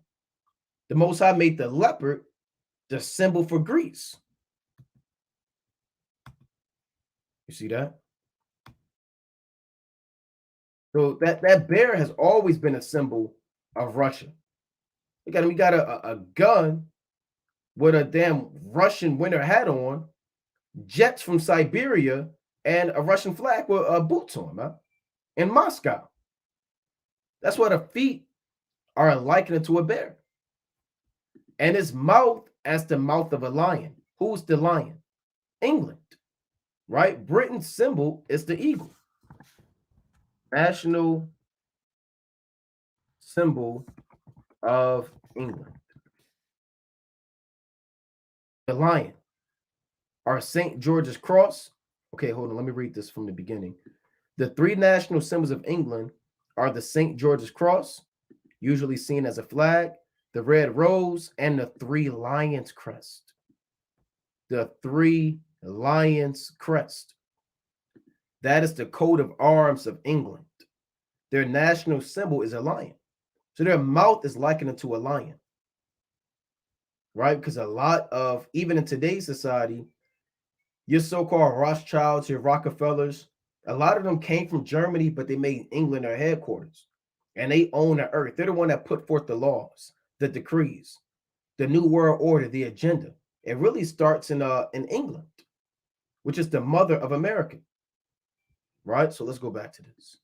The Most High made the leopard the symbol for Greece. You see that? So that bear has always been a symbol of Russia. We got a gun with a damn Russian winter hat on, jets from Siberia, and a Russian flag with boots on, man, in Moscow. That's why the feet are likened to a bear. And his mouth as the mouth of a lion. Who's the lion? England, right? Britain's symbol is the eagle. National symbol of England. The lion. Our St. George's cross. Okay, hold on. Let me read this from the beginning. The three national symbols of England are the St. George's cross, usually seen as a flag, the red rose, and the three lions crest. The three lions crest. That is the coat of arms of England. Their national symbol is a lion. So their mouth is likened to a lion, right? Because a lot of, even in today's society, your so-called Rothschilds, your Rockefellers, a lot of them came from Germany, but they made England their headquarters. And they own the earth. They're the one that put forth the laws, the decrees, the new world order, the agenda. It really starts in England, which is the mother of America. Right? So let's go back to this.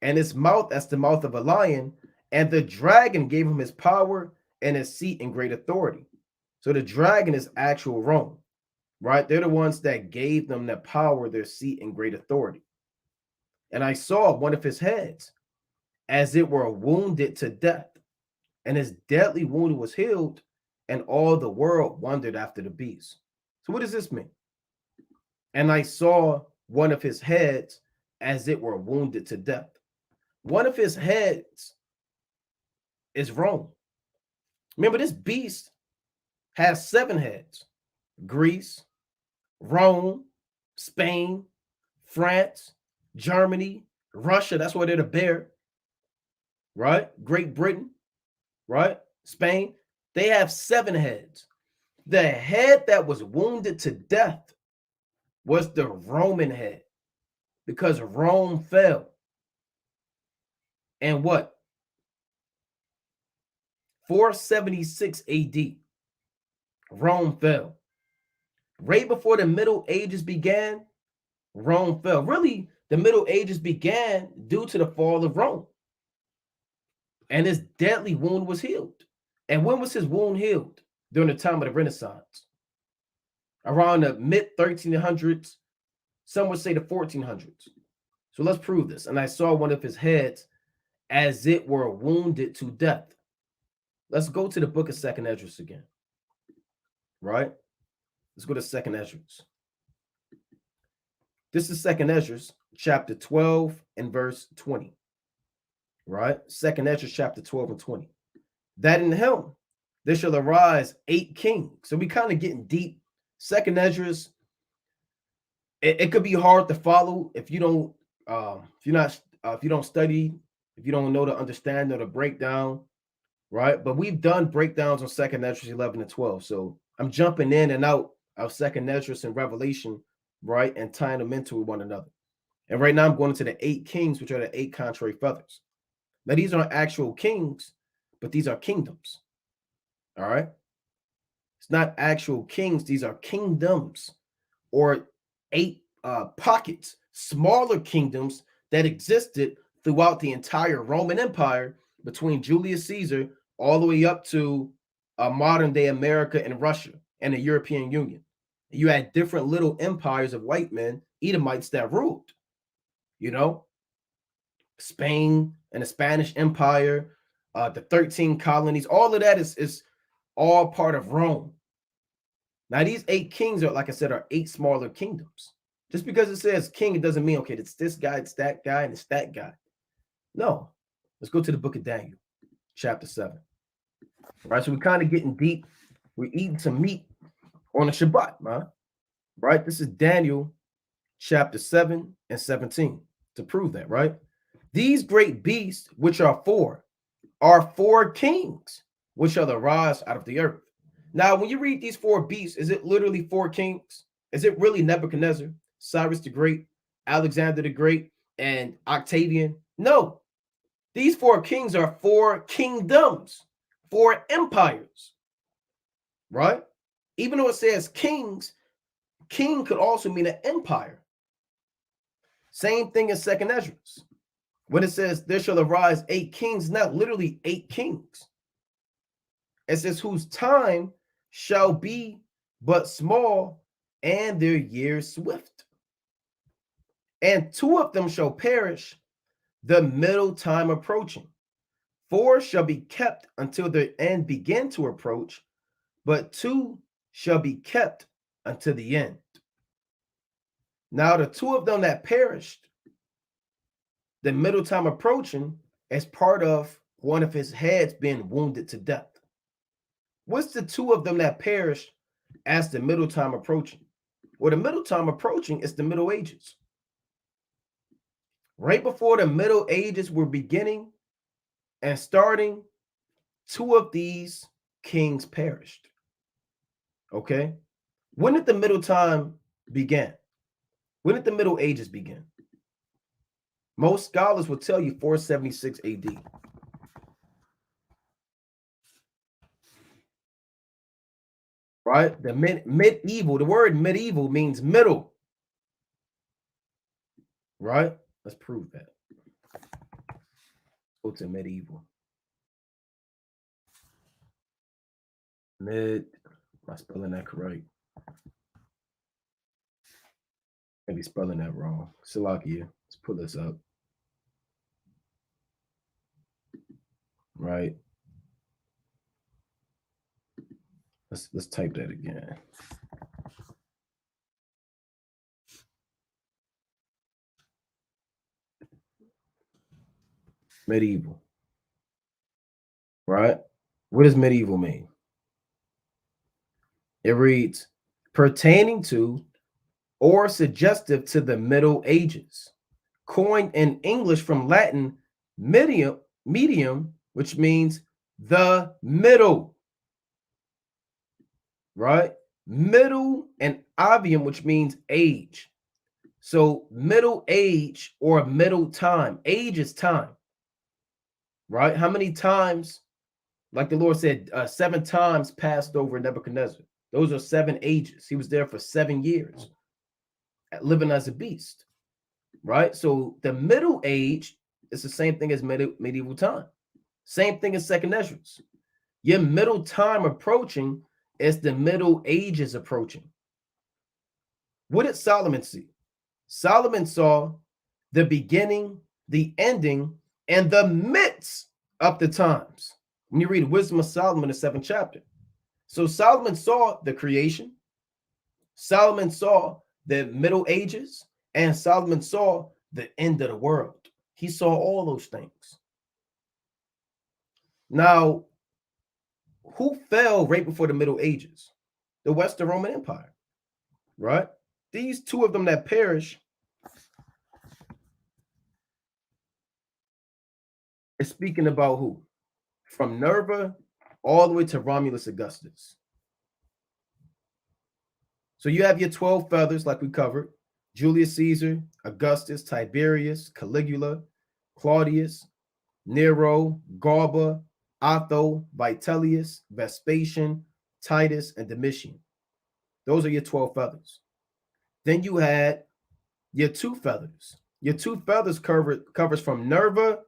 And his mouth as the mouth of a lion, and the dragon gave him his power and his seat and great authority. So the dragon is actual Rome, right? They're the ones that gave them the power, their seat and great authority. And I saw one of his heads as it were wounded to death, and his deadly wound was healed, and all the world wondered after the beast. So what does this mean? And I saw one of his heads as it were wounded to death. One of his heads is Rome. Remember, this beast has 7 heads: Greece, Rome, Spain, France, Germany, Russia. That's why they're the bear, right? Great Britain, right? Spain. They have 7 heads. The head that was wounded to death was the Roman head, because Rome fell. And what? 476 AD. Rome fell. Right before the Middle Ages began, Rome fell. Really, the Middle Ages began due to the fall of Rome. And his deadly wound was healed. And when was his wound healed? During the time of the Renaissance. Around the mid-1300s, some would say the 1400s. So let's prove this. And I saw one of his heads as it were wounded to death. Let's go to the book of 2nd Esdras again. Right? Let's go to 2nd Esdras. This is 2nd Esdras, chapter 12 and verse 20. Right? 2nd Esdras, chapter 12 and 20. That in him there shall arise 8 kings. So we kind of getting deep. 2nd Esdras, it could be hard to follow if you don't if you don't study, if you don't know the understanding or the breakdown, right? But we've done breakdowns on 2nd Esdras 11 and 12. So I'm jumping in and out of 2nd Esdras and Revelation, right, and tying them into one another. And right now I'm going into the 8 kings, which are the 8 contrary feathers. Now these aren't actual kings, but these are kingdoms. All right. It's not actual kings. These are kingdoms, or 8 pockets, smaller kingdoms that existed throughout the entire Roman Empire between Julius Caesar all the way up to modern day America and Russia and the European Union. You had different little empires of white men, Edomites, that ruled, you know, Spain and the Spanish Empire, the 13 colonies, all of that is all part of Rome. Now, these 8 kings are, like I said, are 8 smaller kingdoms. Just because it says king, it doesn't mean, okay, it's this guy, it's that guy, and it's that guy. No. Let's go to the book of Daniel, chapter 7. All right, so we're kind of getting deep. We're eating some meat on the Shabbat, man. Right? This is Daniel chapter 7 and 17 to prove that, right? These great beasts, which are 4 kings, which shall arise out of the earth. Now, when you read these 4 beasts, is it literally 4 kings? Is it really Nebuchadnezzar, Cyrus the Great, Alexander the Great, and Octavian? No. These 4 kings are 4 kingdoms, 4 empires, right? Even though it says kings, king could also mean an empire. Same thing in 2nd Esdras. When it says there shall arise 8 kings, not literally 8 kings. It says whose time shall be but small and their years swift. And 2 of them shall perish, the middle time approaching. 4 shall be kept until the end begin to approach, but 2 shall be kept until the end. Now, the 2 of them that perished, the middle time approaching, as part of one of his heads being wounded to death. What's the 2 of them that perished as the middle time approaching? Well, the middle time approaching is the Middle Ages. Right before the Middle Ages were beginning and starting, 2 of these kings perished. Okay? When did the middle time begin? When did the Middle Ages begin? Most scholars will tell you 476 AD. Right? The medieval, the word medieval means middle. Right? Let's prove that. Go to medieval. Am I spelling that correct? Maybe spelling that wrong. Salakia. Let's pull this up. Right. Let's type that again. Medieval. Right? What does medieval mean? It reads pertaining to or suggestive to the Middle Ages, coined in English from Latin medium, which means the middle, right? Middle and avium, which means age. So middle age or middle time. Age is time, right? How many times, like the Lord said, 7 times passed over Nebuchadnezzar. Those are 7 ages. He was there for 7 years, living as a beast, right? So the Middle Age is the same thing as medieval time. Same thing as 2nd Esdras. Your middle time approaching is the Middle Ages approaching. What did Solomon see? Solomon saw the beginning, the ending, and the midst of the times. When you read Wisdom of Solomon, the 7th chapter. So Solomon saw the creation. Solomon saw the Middle Ages, and Solomon saw the end of the world. He saw all those things. Now, who fell right before the Middle Ages? The Western Roman Empire, right? These 2 of them that perish is speaking about who? From Nerva all the way to Romulus Augustus. So you have your 12 feathers, like we covered: Julius Caesar, Augustus, Tiberius, Caligula, Claudius, Nero, Galba, Otho, Vitellius, Vespasian, Titus, and Domitian. Those are your 12 feathers. Then you had your 2 feathers. Your two feathers covers from Nerva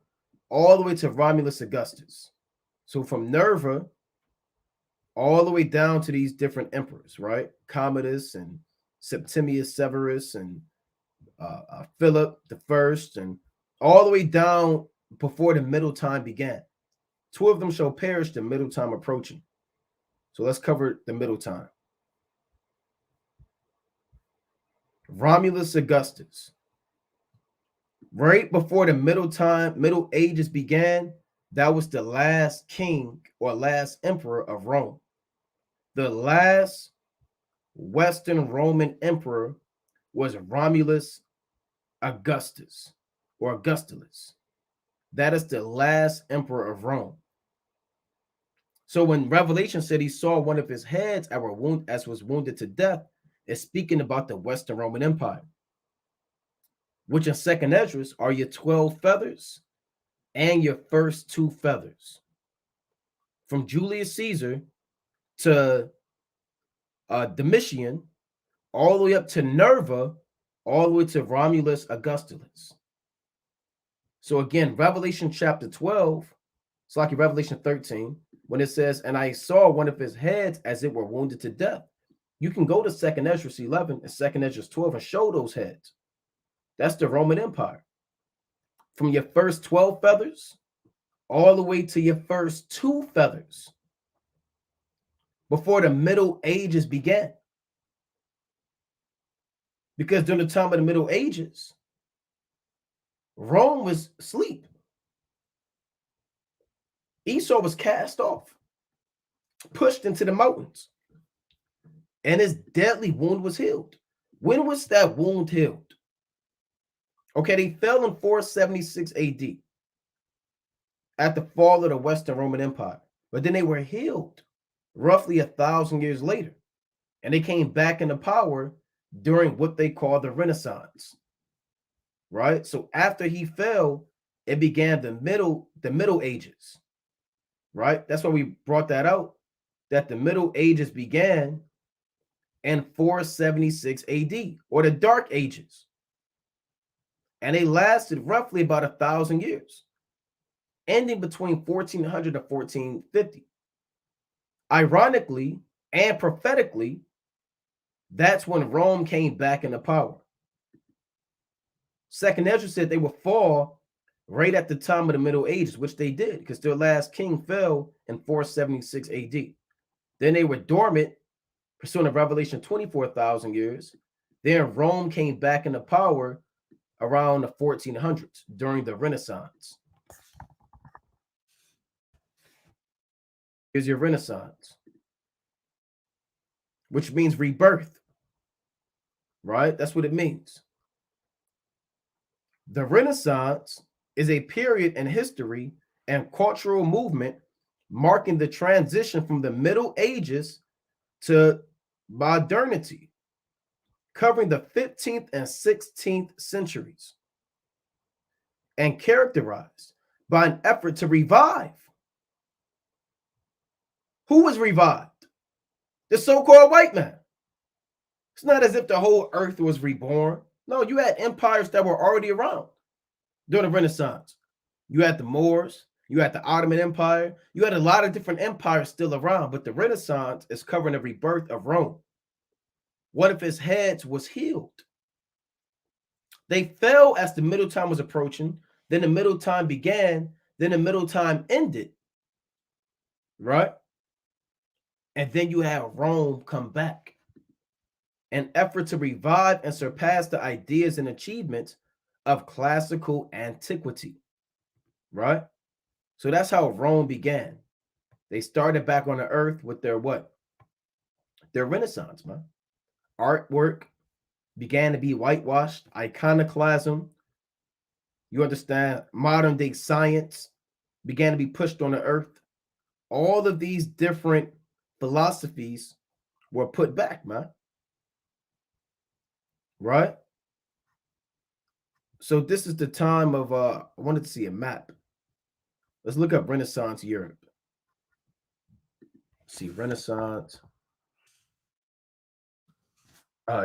all the way to Romulus Augustus. So from Nerva all the way down to these different emperors, right? Commodus and Septimius Severus and Philip the First, and all the way down before the middle time began. Two of them shall perish, the middle time approaching. So let's cover the middle time. Romulus Augustus. Right before the Middle Ages began, that was the last king or last emperor of Rome. The last Western Roman emperor was Romulus Augustus or Augustulus. That is the last emperor of Rome. So when Revelation said he saw one of his heads as was wounded to death, it's speaking about the Western Roman Empire, which in Second Esdras are your 12 feathers and your first two feathers. From Julius Caesar to Domitian, all the way up to Nerva, all the way to Romulus Augustulus. So again, Revelation chapter 12, it's like in Revelation 13, when it says, and I saw one of his heads as it were wounded to death. You can go to Second Esdras 11 and Second Esdras 12 and show those heads. That's the Roman Empire. From your first 12 feathers all the way to your first two feathers before the Middle Ages began. Because during the time of the Middle Ages, Rome was asleep. Esau was cast off, pushed into the mountains, and his deadly wound was healed. When was that wound healed? Okay, they fell in 476 AD at the fall of the Western Roman Empire, but then they were healed roughly 1,000 years later, and they came back into power during what they call the Renaissance, right? So after he fell, it began the Middle Ages, right? That's why we brought that out, that the Middle Ages began in 476 AD, or the Dark Ages, and they lasted roughly about 1,000 years, ending between 1400 and 1450. Ironically and prophetically, that's when Rome came back into power. Second Esdras said they would fall right at the time of the Middle Ages, which they did, because their last king fell in 476 AD. Then they were dormant, pursuing a Revelation 24,000 years. Then Rome came back into power around the 1400s during the Renaissance. Here's your Renaissance, which means rebirth, right? That's what it means. The Renaissance is a period in history and cultural movement marking the transition from the Middle Ages to modernity, covering the 15th and 16th centuries, and characterized by an effort to revive. Who was revived? The so-called white man. It's not as if the whole earth was reborn. No, you had empires that were already around during the Renaissance. You had the Moors, you had the Ottoman Empire, you had a lot of different empires still around, but the Renaissance is covering the rebirth of Rome. One of his heads was healed. They fell as the middle time was approaching, then the middle time began, then the middle time ended, right? And then you have Rome come back. An effort to revive and surpass the ideas and achievements of classical antiquity, right? So that's how Rome began. They started back on the earth with their what? Their Renaissance, man. Artwork began to be whitewashed, iconoclasm. You understand? Modern day science began to be pushed on the earth. All of these different philosophies were put back, man. Right? So this is the time of I wanted to see a map. Let's look up Renaissance Europe. See Renaissance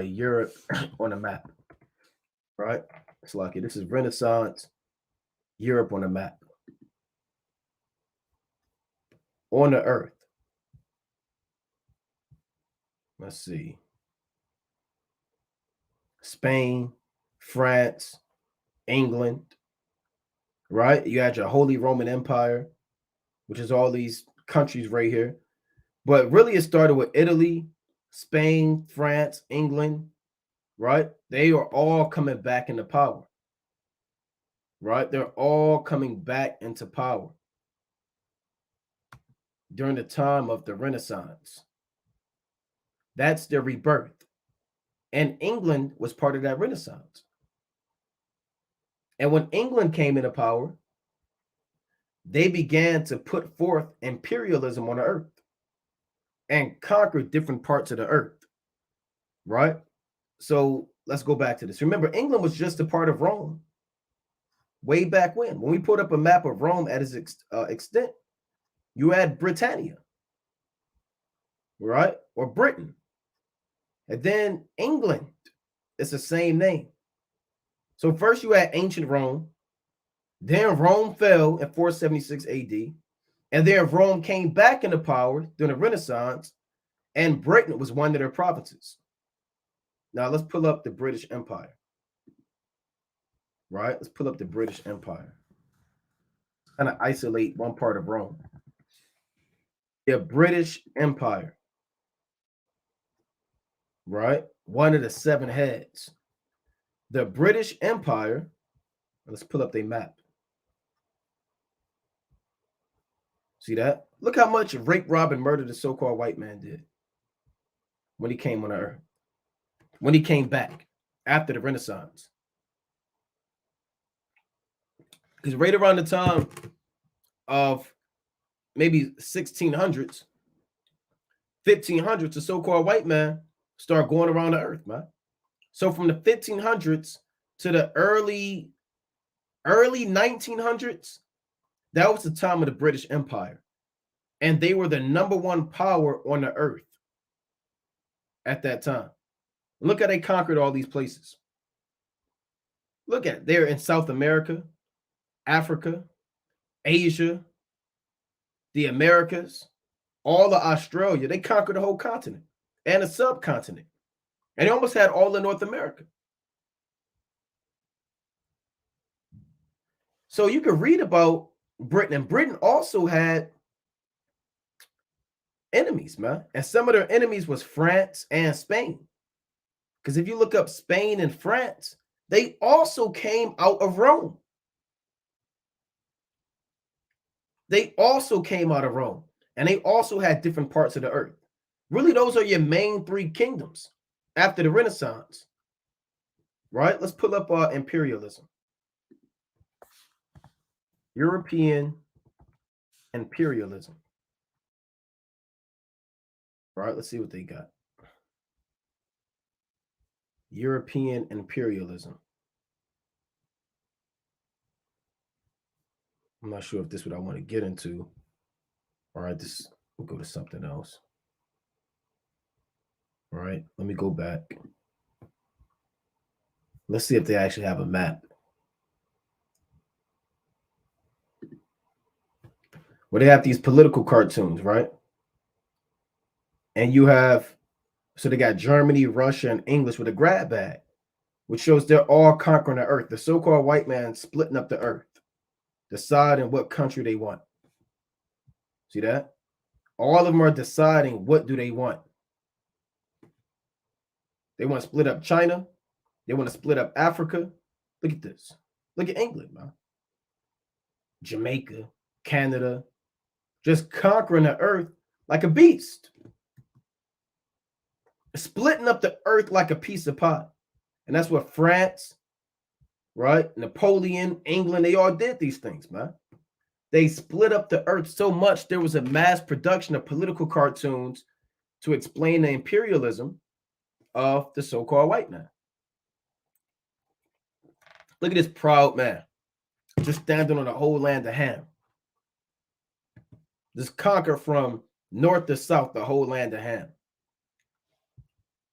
Europe on a map, right? It's like this is Renaissance Europe on the map. On the earth. Let's see. Spain, France, England, right? You had your Holy Roman Empire, which is all these countries right here. But really, it started with Italy, Spain, France, England, right? They are all coming back into power, right? They're all coming back into power during the time of the Renaissance. That's their rebirth. And England was part of that Renaissance. And when England came into power, they began to put forth imperialism on the earth and conquer different parts of the earth, right? So let's go back to this. Remember, England was just a part of Rome way back when. When we put up a map of Rome at its extent, you had Britannia, right? Or Britain. And then England, it's the same name. So first you had ancient Rome, then Rome fell in 476 AD, and then Rome came back into power during the Renaissance, and Britain was one of their provinces. Now let's pull up the British Empire, right? Let's pull up the British Empire. Kind of isolate one part of Rome. The British Empire, right? One of the 7 heads. The British Empire, let's pull up their map. See that? Look how much rape, rob, and murder the so-called white man did when he came on the earth, when he came back after the Renaissance. Because right around the time of maybe 1600s, 1500s, the so-called white man started going around the earth, man. So from the 1500s to the early 1900s, that was the time of the British Empire. And they were the #1 power on the earth at that time. Look how they conquered all these places. Look at it. They're in South America, Africa, Asia, the Americas, all of Australia. They conquered the whole continent and a subcontinent. And they almost had all of North America. So you can read about Britain, and Britain also had enemies, man. And some of their enemies was France and Spain. Because if you look up Spain and France, they also came out of Rome. They also came out of Rome. And they also had different parts of the earth. Really, those are your main 3 kingdoms after the Renaissance. Right? Let's pull up imperialism. European imperialism. All right, let's see what they got. European imperialism. I'm not sure if this is what I want to get into. All right, we'll go to something else. All right, let me go back. Let's see if they actually have a map. Where they have these political cartoons, right? And you have, so they got Germany, Russia, and English with a grab bag, which shows they're all conquering the earth. The so-called white man splitting up the earth, deciding what country they want. See that? All of them are deciding what do they want. They want to split up China. They want to split up Africa. Look at this. Look at England, man. Jamaica, Canada, just conquering the earth like a beast. Splitting up the earth like a piece of pie. And that's what France, right? Napoleon, England, they all did these things, man. They split up the earth so much there was a mass production of political cartoons to explain the imperialism of the so-called white man. Look at this proud man just standing on the whole land of Ham. Just conquer from north to south the whole land of Ham.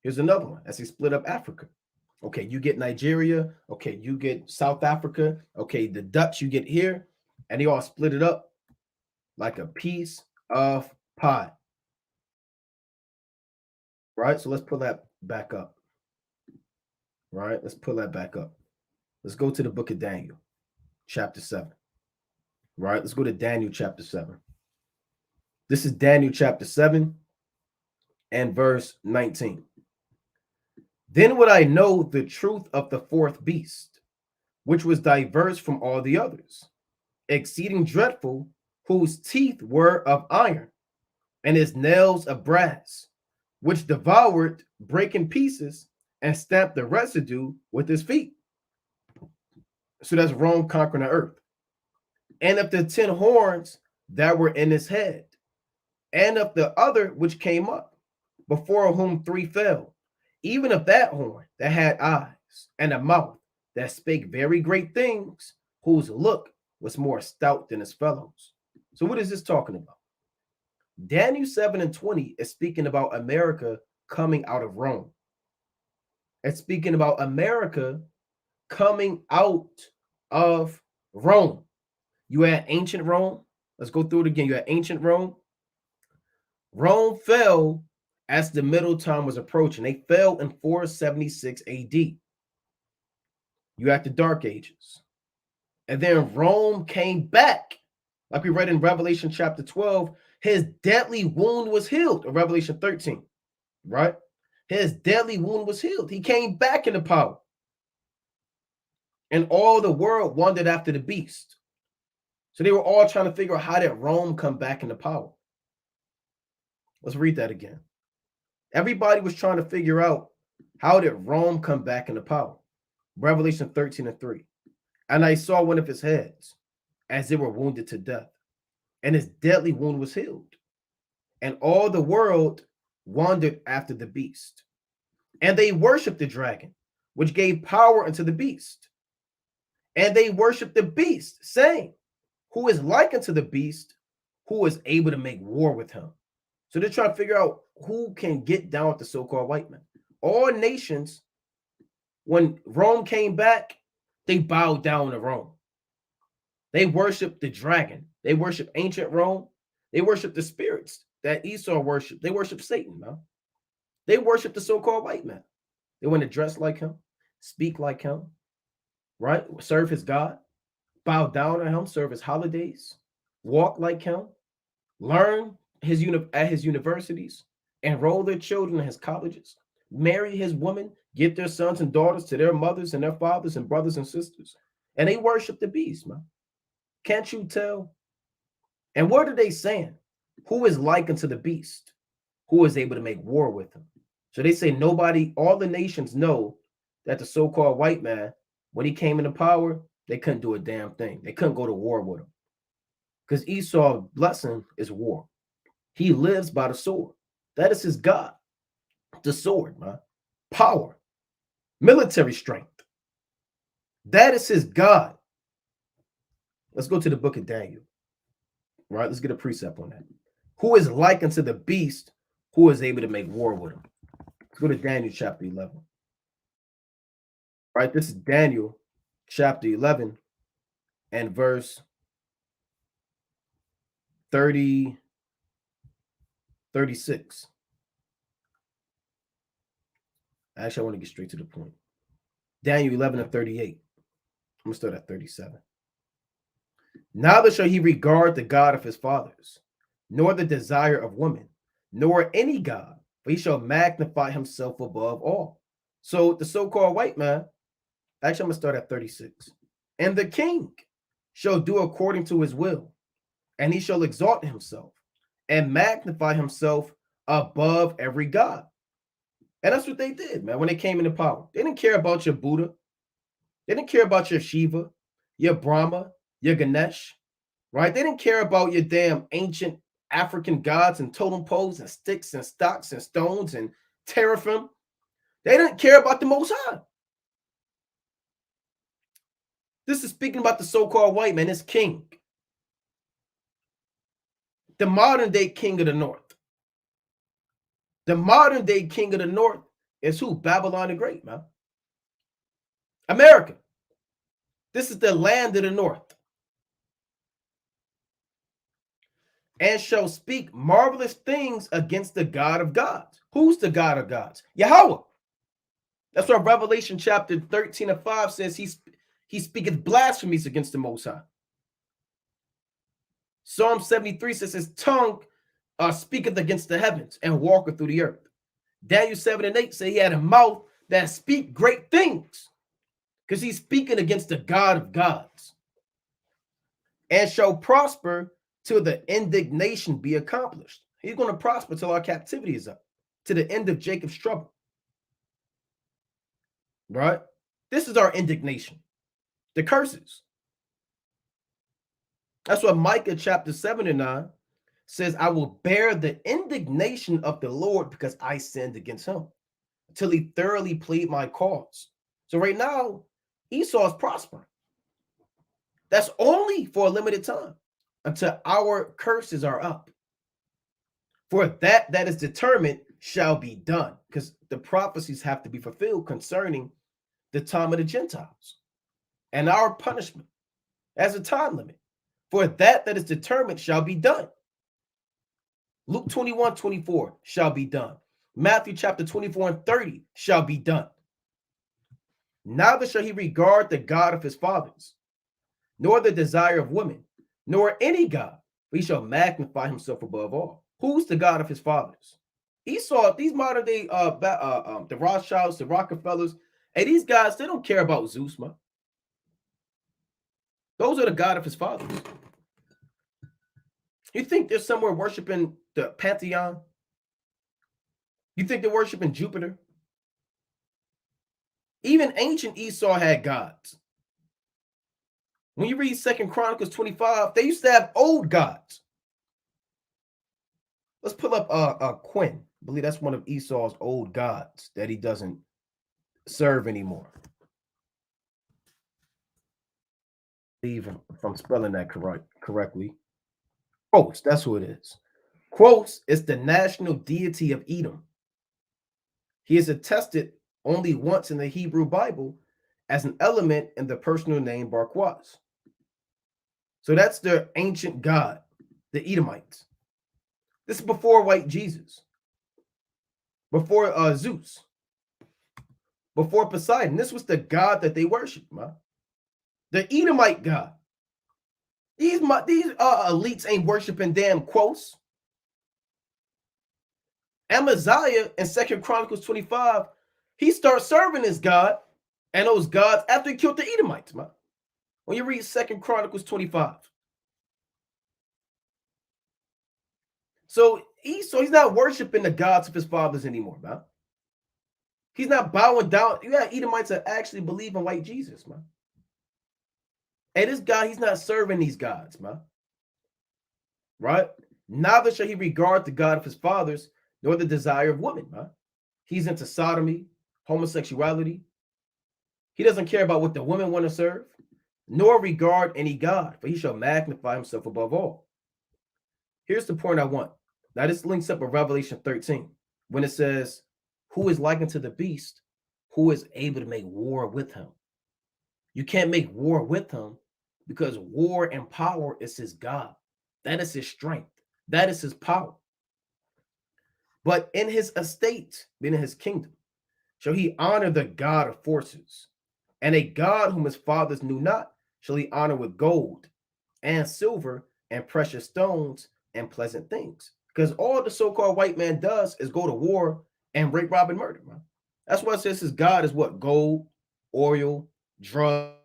Here's another one as he split up Africa. Okay, you get Nigeria. Okay, you get South Africa. Okay, the Dutch you get here, and they all split it up like a piece of pie. Right? So let's pull that back up. Right? Let's pull that back up. Let's go to the book of Daniel, chapter 7. Right? Let's go to Daniel chapter 7. This is Daniel chapter 7 and verse 19. Then would I know the truth of the fourth beast, which was diverse from all the others, exceeding dreadful, whose teeth were of iron, and his nails of brass, which devoured, brake in pieces, and stamped the residue with his feet. So that's Rome conquering the earth. And of the 10 horns that were in his head, and of the other which came up, before whom 3 fell, even of that horn that had eyes, and a mouth that spake very great things, whose look was more stout than his fellows. So what is this talking about? Daniel 7 and 20 is speaking about America coming out of Rome. It's speaking about America coming out of Rome. You had ancient Rome. Let's go through it again. You had ancient Rome. Rome fell as the middle time was approaching. They fell in 476 AD. You had the Dark Ages. And then Rome came back. Like we read in Revelation chapter 12, his deadly wound was healed. Or Revelation 13, right? His deadly wound was healed. He came back into power. And all the world wandered after the beast. So they were all trying to figure out how did Rome come back into power. Let's read that again. Everybody was trying to figure out how did Rome come back into power. Revelation 13 and 3. And I saw one of his heads as they were wounded to death, and his deadly wound was healed. And all the world wandered after the beast. And they worshiped the dragon, which gave power unto the beast. And they worshiped the beast, saying, who is like unto the beast, who is able to make war with him. So they're trying to figure out who can get down with the so-called white man. All nations, when Rome came back, they bowed down to Rome. They worshiped the dragon. They worshiped ancient Rome. They worshiped the spirits that Esau worshiped. They worshiped Satan, man. They worshiped the so-called white man. They want to dress like him, speak like him, right? Serve his God, bow down to him, serve his holidays, walk like him, learn at his universities, enroll their children in his colleges, marry his women, give their sons and daughters to their mothers and their fathers and brothers and sisters. And they worship the beast, man. Can't you tell? And what are they saying? Who is like unto the beast? Who is able to make war with him? So they say nobody, all the nations know that the so-called white man, when he came into power, they couldn't do a damn thing. They couldn't go to war with him. Because Esau's blessing is war. He lives by the sword. That is his God. The sword, man. Power. Military strength. That is his God. Let's go to the book of Daniel. Right? Let's get a precept on that. Who is like unto the beast who is able to make war with him? Let's go to Daniel chapter 11. Right? This is Daniel chapter 11 and verse 36. Actually, I want to get straight to the point. Daniel 11 and 38. I'm going to start at 37. Neither shall he regard the God of his fathers, nor the desire of women, nor any God, for he shall magnify himself above all. So the so-called white man, actually, I'm going to start at 36. And the king shall do according to his will, and he shall exalt himself and magnify himself above every God. And that's what they did, man, when they came into power. They didn't care about your Buddha. They didn't care about your Shiva, your Brahma, your Ganesh, right? They didn't care about your damn ancient African gods and totem poles and sticks and stocks and stones and teraphim. They didn't care about the Most High. This is speaking about the so-called white man, his king. The modern day king of the north. The modern day king of the north is who? Babylon the Great, man. America. This is the land of the north. And shall speak marvelous things against the God of gods. Who's the God of gods? Yahweh. That's what Revelation chapter 13 and 5 says. He speaketh blasphemies against the Most High. Psalm 73 says his tongue speaketh against the heavens and walketh through the earth. Daniel 7 and 8 say he had a mouth that speak great things, because he's speaking against the God of gods. And shall prosper till the indignation be accomplished. He's going to prosper till our captivity is up, to the end of Jacob's trouble. Right? This is our indignation. The curses. That's what Micah chapter 7 and 9 says, I will bear the indignation of the Lord because I sinned against him, until he thoroughly plead my cause. So right now, Esau is prospering. That's only for a limited time, until our curses are up. For that is determined shall be done, because the prophecies have to be fulfilled concerning the time of the Gentiles and our punishment as a time limit. For that is determined shall be done. Luke 21:24 shall be done. Matthew chapter 24 and 30 shall be done. Neither shall he regard the God of his fathers, nor the desire of women, nor any God, but he shall magnify himself above all. Who's the God of his fathers? Esau, these modern day the Rothschilds, the Rockefellers, and these guys, they don't care about Zeus, man. Those are the God of his fathers. You think they're somewhere worshiping the pantheon? You think they're worshiping Jupiter? Even ancient Esau had gods. When you read 2 Chronicles 25, they used to have old gods. Let's pull up Quinn. I believe that's one of Esau's old gods that he doesn't serve anymore. If I'm spelling that correctly. Quos, that's who it is. Quos is the national deity of Edom. He is attested only once in the Hebrew Bible as an element in the personal name Barquaz. So that's their ancient god, the Edomites. This is before white Jesus, before Zeus, before Poseidon. This was the god that they worshiped, man. The Edomite god. These elites ain't worshiping damn Quos. Amaziah in 2 Chronicles 25, he starts serving his God and those gods after he killed the Edomites, man. When you read 2 Chronicles 25. So he's not worshiping the gods of his fathers anymore, man. He's not bowing down. You got Edomites that actually believe in white Jesus, man. And this guy, he's not serving these gods, man. Right? Neither shall he regard the God of his fathers, nor the desire of women, man. He's into sodomy, homosexuality. He doesn't care about what the women want to serve, nor regard any God, for he shall magnify himself above all. Here's the point I want. Now, this links up with Revelation 13, when it says, who is likened to the beast, who is able to make war with him? You can't make war with him, because war and power is his God. That is his strength. That is his power. But in his estate, meaning his kingdom, shall he honor the God of forces, and a God whom his fathers knew not shall he honor with gold and silver and precious stones and pleasant things. Because all the so-called white man does is go to war and rape, rob, and murder, man. That's why it says his God is what? Gold, oil, drugs.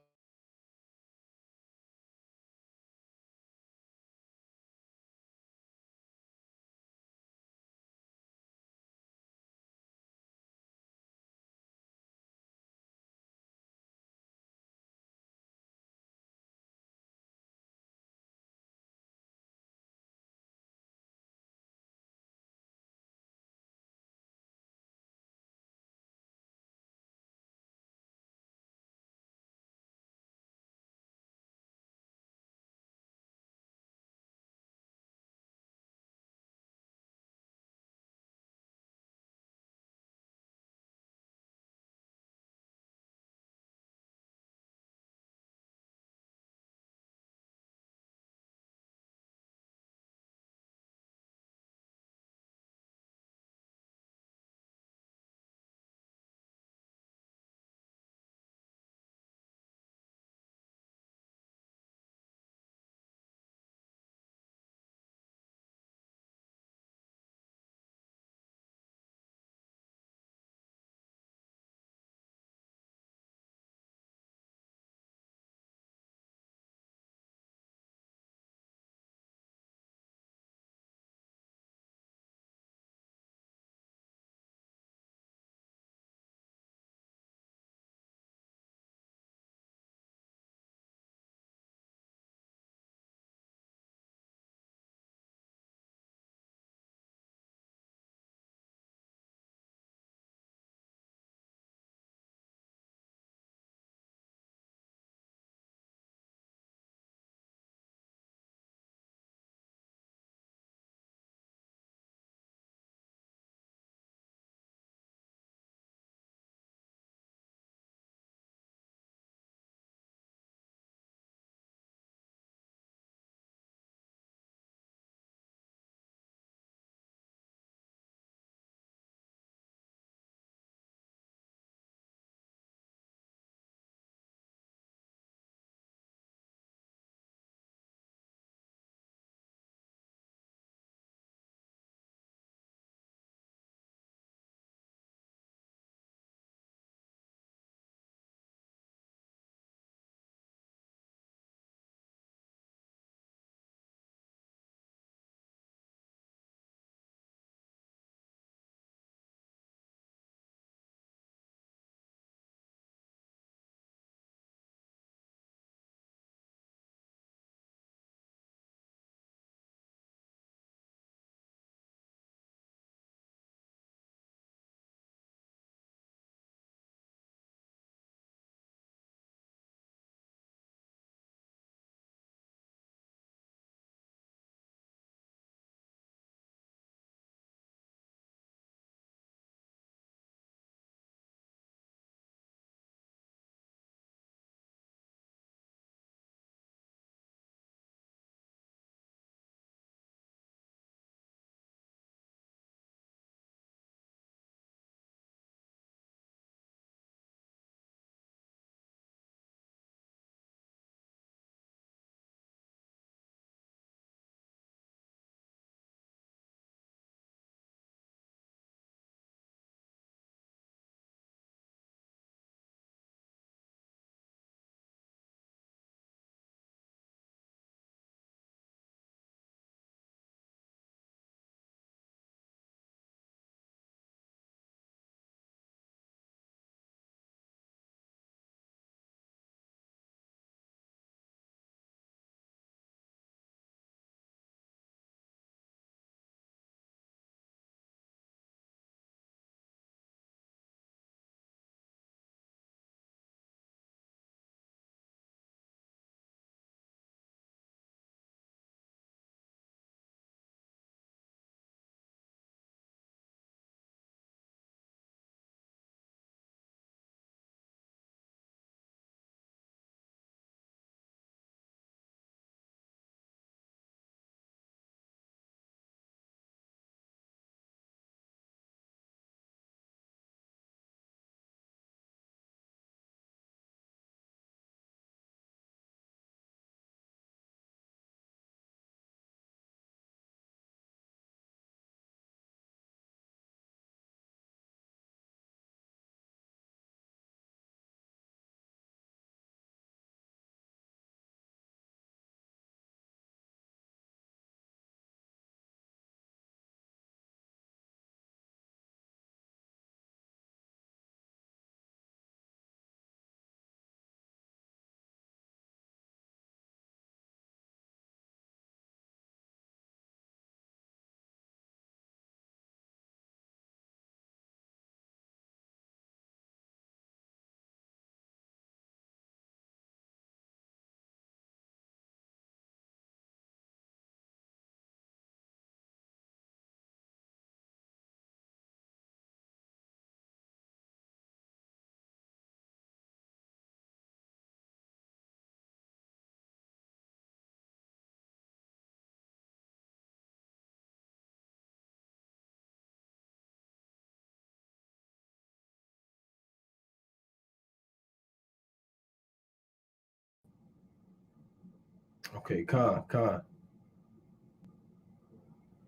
Okay, Con.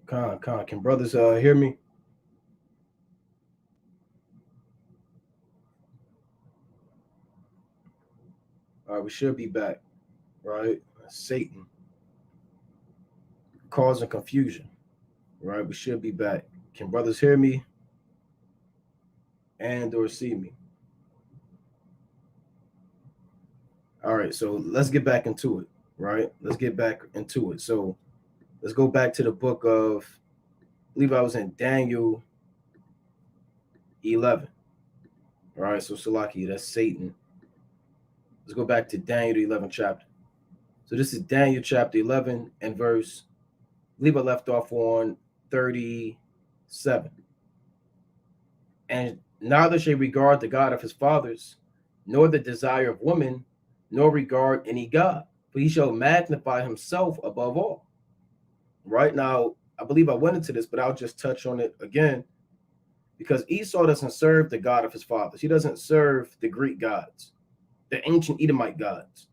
Can brothers hear me? All right, we should be back, right? Satan causing confusion, right? We should be back. Can brothers hear me and or see me? All right, so let's get back into it, right? Let's get back into it. So let's go back to the book of, I believe I was in Daniel 11. All right, so Salaki, that's Satan. Let's go back to Daniel the 11th chapter. So this is Daniel chapter 11 and verse, I believe I left off on 37. And neither shall regard the God of his fathers, nor the desire of woman, nor regard any God, for he shall magnify himself above all. Right now, I believe I went into this, but I'll just touch on it again, because Esau doesn't serve the God of his fathers. He doesn't serve the Greek gods, the ancient Edomite gods.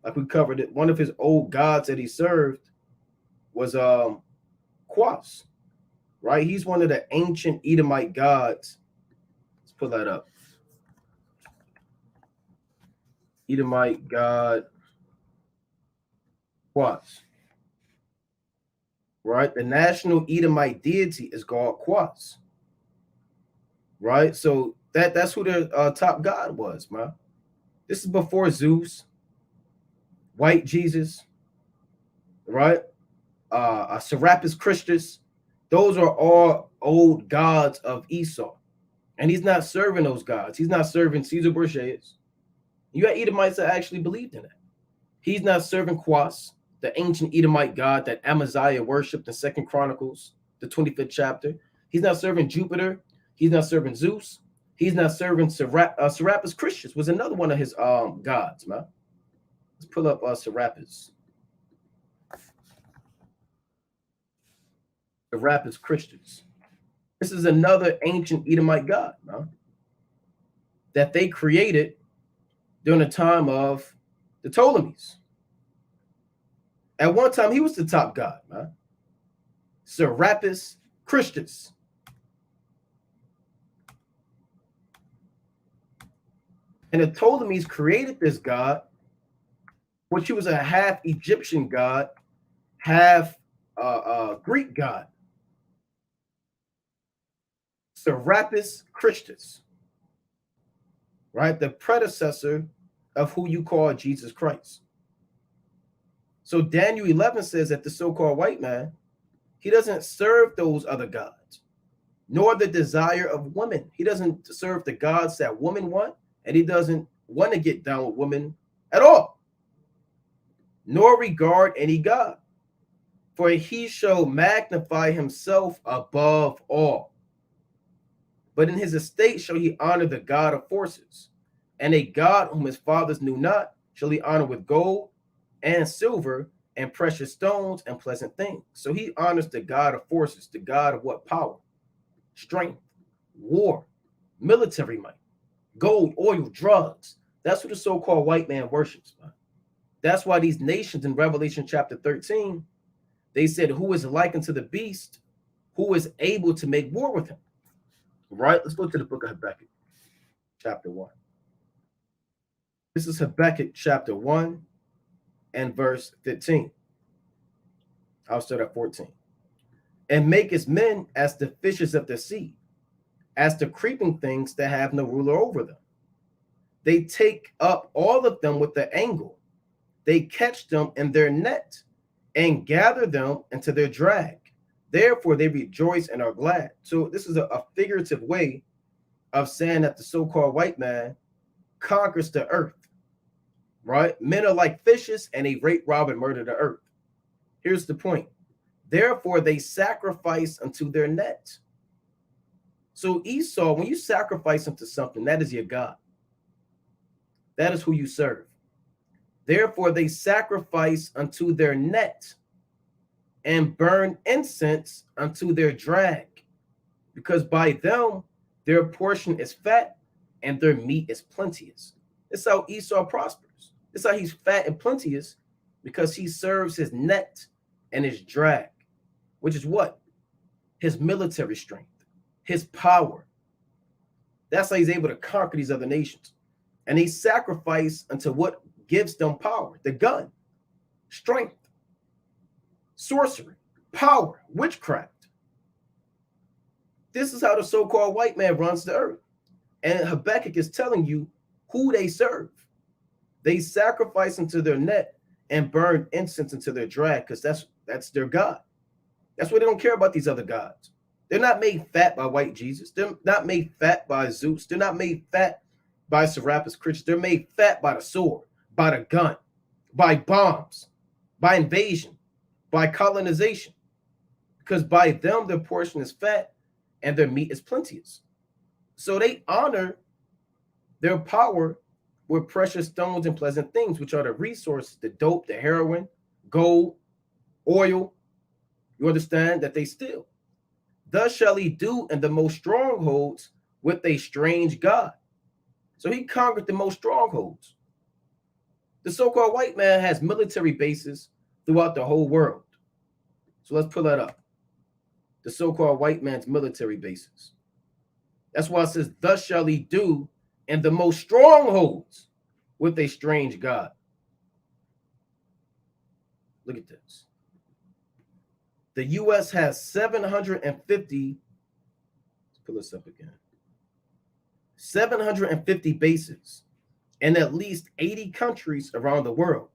Like we covered it, one of his old gods that he served was Quas, right? He's one of the ancient Edomite gods. Let's pull that up. Edomite god Quas, right? The national Edomite deity is called Quas, right? So that's who their top god was, man. This is before Zeus, White Jesus, right? Serapis Christus. Those are all old gods of Esau. And he's not serving those gods. He's not serving Caesar Borgias. You got Edomites that actually believed in that. He's not serving Quas, the ancient Edomite god that Amaziah worshipped in 2nd Chronicles, the 25th chapter. He's not serving Jupiter. He's not serving Zeus. He's not serving Serapis Christus, was another one of his gods, man. Let's pull up Serapis. Serapis Christus. This is another ancient Edomite god, man, that they created during the time of the Ptolemies. At one time, he was the top god, man. Serapis Christus. And the Ptolemies created this god, which he was a half Egyptian god, half Greek god. Serapis Christus, right? The predecessor of who you call Jesus Christ. So Daniel 11 says that the so-called white man, he doesn't serve those other gods, nor the desire of women. He doesn't serve the gods that women want, and he doesn't want to get down with women at all, nor regard any God, for he shall magnify himself above all. But in his estate shall he honor the God of forces, and a God whom his fathers knew not shall he honor with gold and silver and precious stones and pleasant things. So he honors the God of forces, the God of what? Power, strength, war, military might, gold, oil, drugs. That's what the so-called white man worships, man. That's why these nations in Revelation chapter 13, they said, who is likened to the beast, who is able to make war with him? Right? Let's go to the book of Habakkuk, chapter 1. This is Habakkuk chapter 1 and verse 15. I'll start at 14. And make his men as the fishes of the sea, as the creeping things that have no ruler over them. They take up all of them with the angle. They catch them in their net and gather them into their drag. Therefore, they rejoice and are glad. So this is a figurative way of saying that the so-called white man conquers the earth, right? Men are like fishes and they rape, rob, and murder the earth. Here's the point. Therefore, they sacrifice unto their net. So Esau, when you sacrifice unto something, that is your God. That is who you serve. Therefore, they sacrifice unto their net and burn incense unto their drag, because by them their portion is fat and their meat is plenteous. It's how Esau prospers. It's how he's fat and plenteous, because he serves his net and his drag, which is what? His military strength, his power. That's how he's able to conquer these other nations. And he sacrificed unto what gives them power: the gun, strength, sorcery, power, witchcraft. This is how the so-called white man runs the earth. And Habakkuk is telling you who they serve. They sacrifice into their net and burn incense into their drag, because that's their God. That's why they don't care about these other gods. They're not made fat by white Jesus. They're not made fat by Zeus. They're not made fat by Serapis Christians. They're made fat by the sword, by the gun, by bombs, by invasion, by colonization. Because by them, their portion is fat and their meat is plenteous. So they honor their power with precious stones and pleasant things, which are the resources: the dope, the heroin, gold, oil. You understand that they steal. Thus shall he do in the most strongholds with a strange God. So he conquered the most strongholds. The so-called white man has military bases throughout the whole world. So let's pull that up. The so-called white man's military bases. That's why it says, thus shall he do in the most strongholds with a strange God. Look at this. The U.S. has 750, let's pull this up again, 750 bases in at least 80 countries around the world.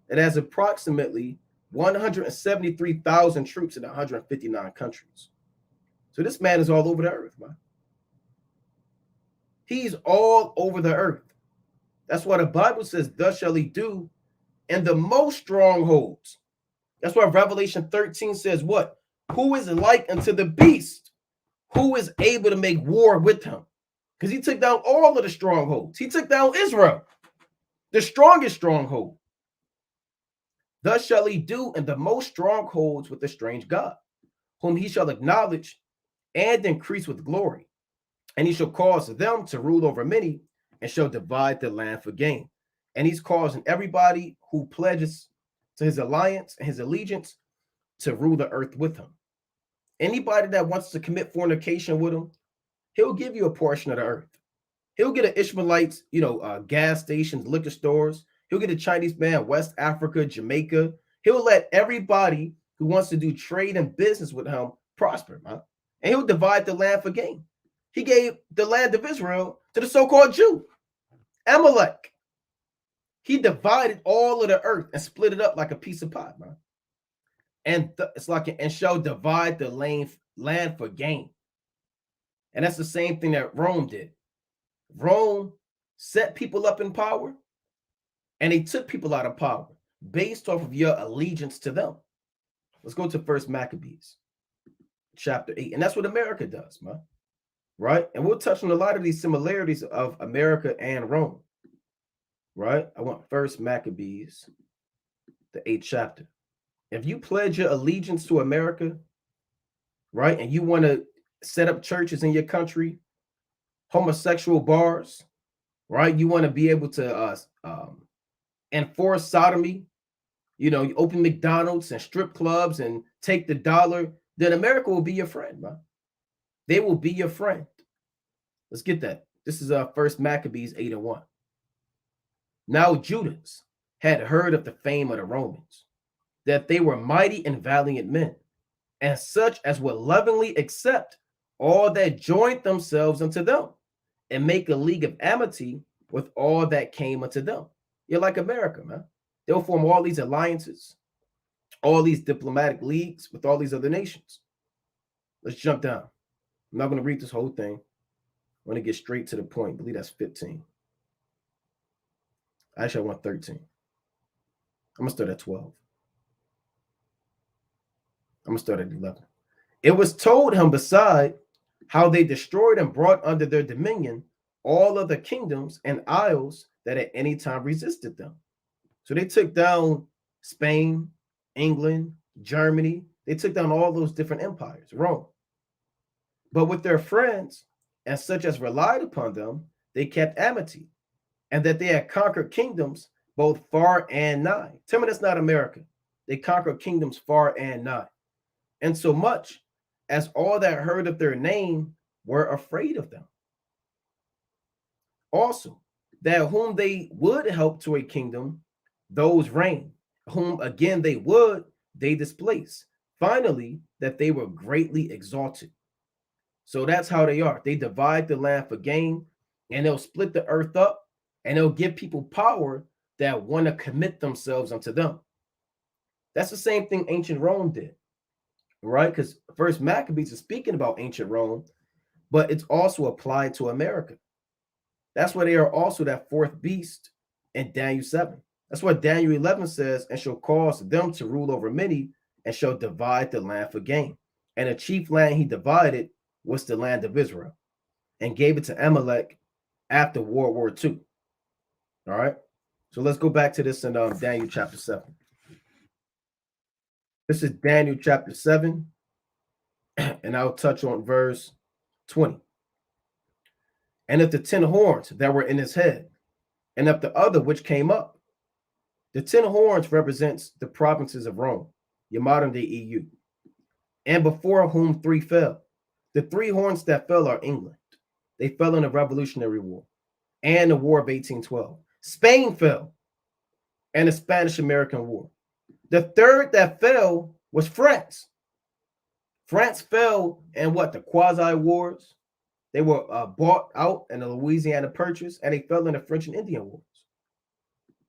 It has approximately 173,000 troops in 159 countries. So this man is all over the earth, man. He's all over the earth. That's why the Bible says, thus shall he do in the most strongholds. That's why Revelation 13 says what? Who is like unto the beast? Who is able to make war with him? Because he took down all of the strongholds. He took down Israel, the strongest stronghold. Thus shall he do in the most strongholds with the strange God, whom he shall acknowledge and increase with glory. And he shall cause them to rule over many, and shall divide the land for gain. And he's causing everybody who pledges to his alliance and his allegiance to rule the earth with him. Anybody that wants to commit fornication with him, he'll give you a portion of the earth. He'll get an Ishmaelites, gas stations, liquor stores. He'll get a Chinese man, West Africa, Jamaica. He'll let everybody who wants to do trade and business with him prosper, man. And he'll divide the land for gain. He gave the land of Israel to the so-called Jew, Amalek. He divided all of the earth and split it up like a piece of pie, man. And it's like, and shall divide the land for gain. And that's the same thing that Rome did. Rome set people up in power, and they took people out of power based off of your allegiance to them. Let's go to 1 Maccabees, chapter 8. And that's what America does, man. Right? And we'll touch on a lot of these similarities of America and Rome. Right? I want 1 Maccabees, the 8th chapter. If you pledge your allegiance to America, right, and you want to set up churches in your country, homosexual bars, right? You want to be able to enforce sodomy, you open McDonald's and strip clubs and take the dollar, then America will be your friend, man. They will be your friend. Let's get that. This is 1 Maccabees 8:1. Now Judas had heard of the fame of the Romans, that they were mighty and valiant men, and such as would lovingly accept all that joined themselves unto them, and make a league of amity with all that came unto them. You're like America, man. They'll form all these alliances, all these diplomatic leagues with all these other nations. Let's jump down. I'm not going to read this whole thing. I want to get straight to the point. I believe that's 15. Actually, I want 13. I'm going to start at 12. I'm going to start at 11. It was told him beside how they destroyed and brought under their dominion all of the kingdoms and isles that at any time resisted them. So they took down Spain, England, Germany. They took down all those different empires, Rome. But with their friends and such as relied upon them, they kept amity, and that they had conquered kingdoms both far and nigh. Tell me that's not America. They conquered kingdoms far and nigh. And so much as all that heard of their name were afraid of them. Also, that whom they would help to a kingdom, those reign, whom again they would, they displace. Finally, that they were greatly exalted. So that's how they are. They divide the land for gain, and they'll split the earth up, and they'll give people power that want to commit themselves unto them. That's the same thing ancient Rome did, right? Because First Maccabees is speaking about ancient Rome, but it's also applied to America. That's why they are also that fourth beast in Daniel 7. That's what Daniel 11 says, and shall cause them to rule over many, and shall divide the land for gain. And the chief land he divided was the land of Israel, and gave it to Amalek after World War II. All right. So let's go back to this in Daniel chapter 7. This is Daniel chapter 7, and I'll touch on verse 20. And of the 10 horns that were in his head, and of the other which came up, the 10 horns represents the provinces of Rome, your modern day EU, and before whom 3 fell. The 3 horns that fell are England. They fell in the Revolutionary War and the War of 1812. Spain fell, and the Spanish-American War. The third that fell was France. France fell in what? The Quasi Wars. They were bought out in the Louisiana Purchase, and they fell in the French and Indian Wars.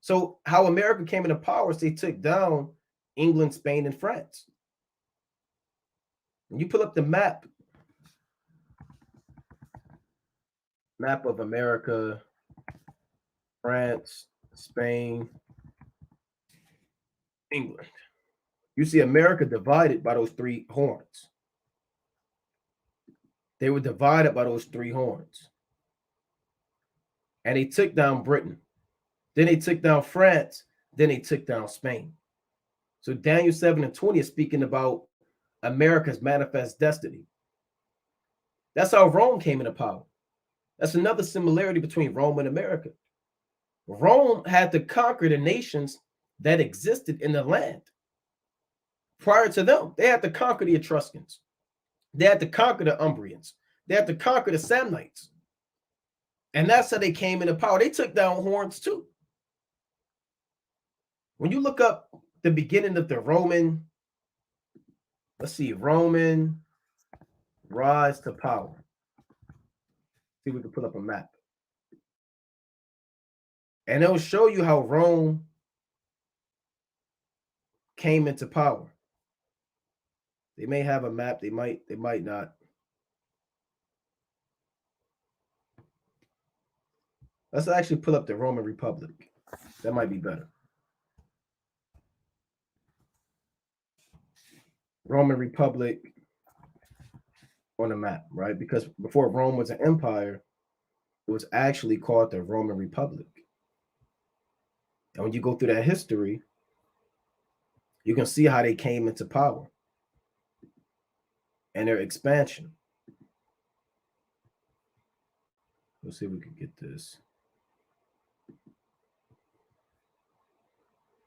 So how America came into power is they took down England, Spain, and France. When you pull up the map of America, France, Spain, England, you see America divided by those 3 horns. They were divided by those 3 horns. And they took down Britain. Then they took down France. Then they took down Spain. So Daniel 7 and 20 is speaking about America's manifest destiny. That's how Rome came into power. That's another similarity between Rome and America. Rome had to conquer the nations that existed in the land. Prior to them, they had to conquer the Etruscans. They had to conquer the Umbrians. They had to conquer the Samnites. And that's how they came into power. They took down horns too. When you look up the beginning of the Roman, Roman rise to power. See if we can pull up a map. And it'll show you how Rome came into power. They may have a map, they might not. Let's actually pull up the Roman Republic. That might be better. Roman Republic on the map, right? Because before Rome was an empire, it was actually called the Roman Republic. And when you go through that history, you can see how they came into power and their expansion. Let's see if we can get this.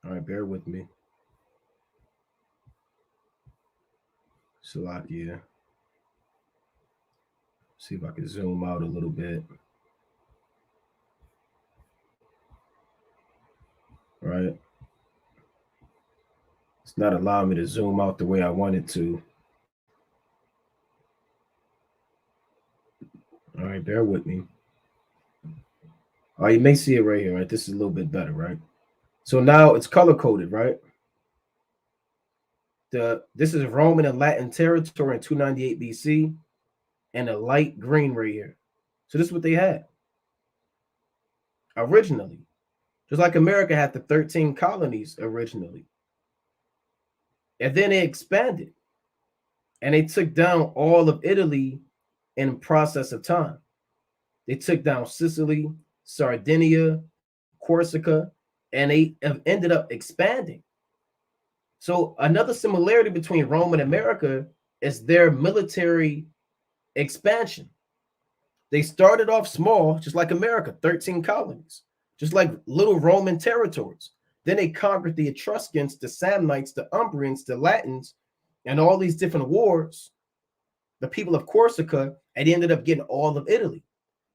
All right, bear with me. Slovakia. See if I can zoom out a little bit. All right. It's not allowing me to zoom out the way I wanted to. All right, bear with me. All right, you may see it right here, right? This is a little bit better, right? So now it's color-coded, right? This is Roman and Latin territory in 298 BC, and a light green right here. So this is what they had originally. Just like America had the 13 colonies originally. And then they expanded. And they took down all of Italy in a process of time. They took down Sicily, Sardinia, Corsica, and they have ended up expanding. So another similarity between Rome and America is their military expansion. They started off small, just like America, 13 colonies. just like little Roman territories. Then they conquered the Etruscans, the Samnites, the Umbrians, the Latins, and all these different wars. The people of Corsica, and they ended up getting all of Italy.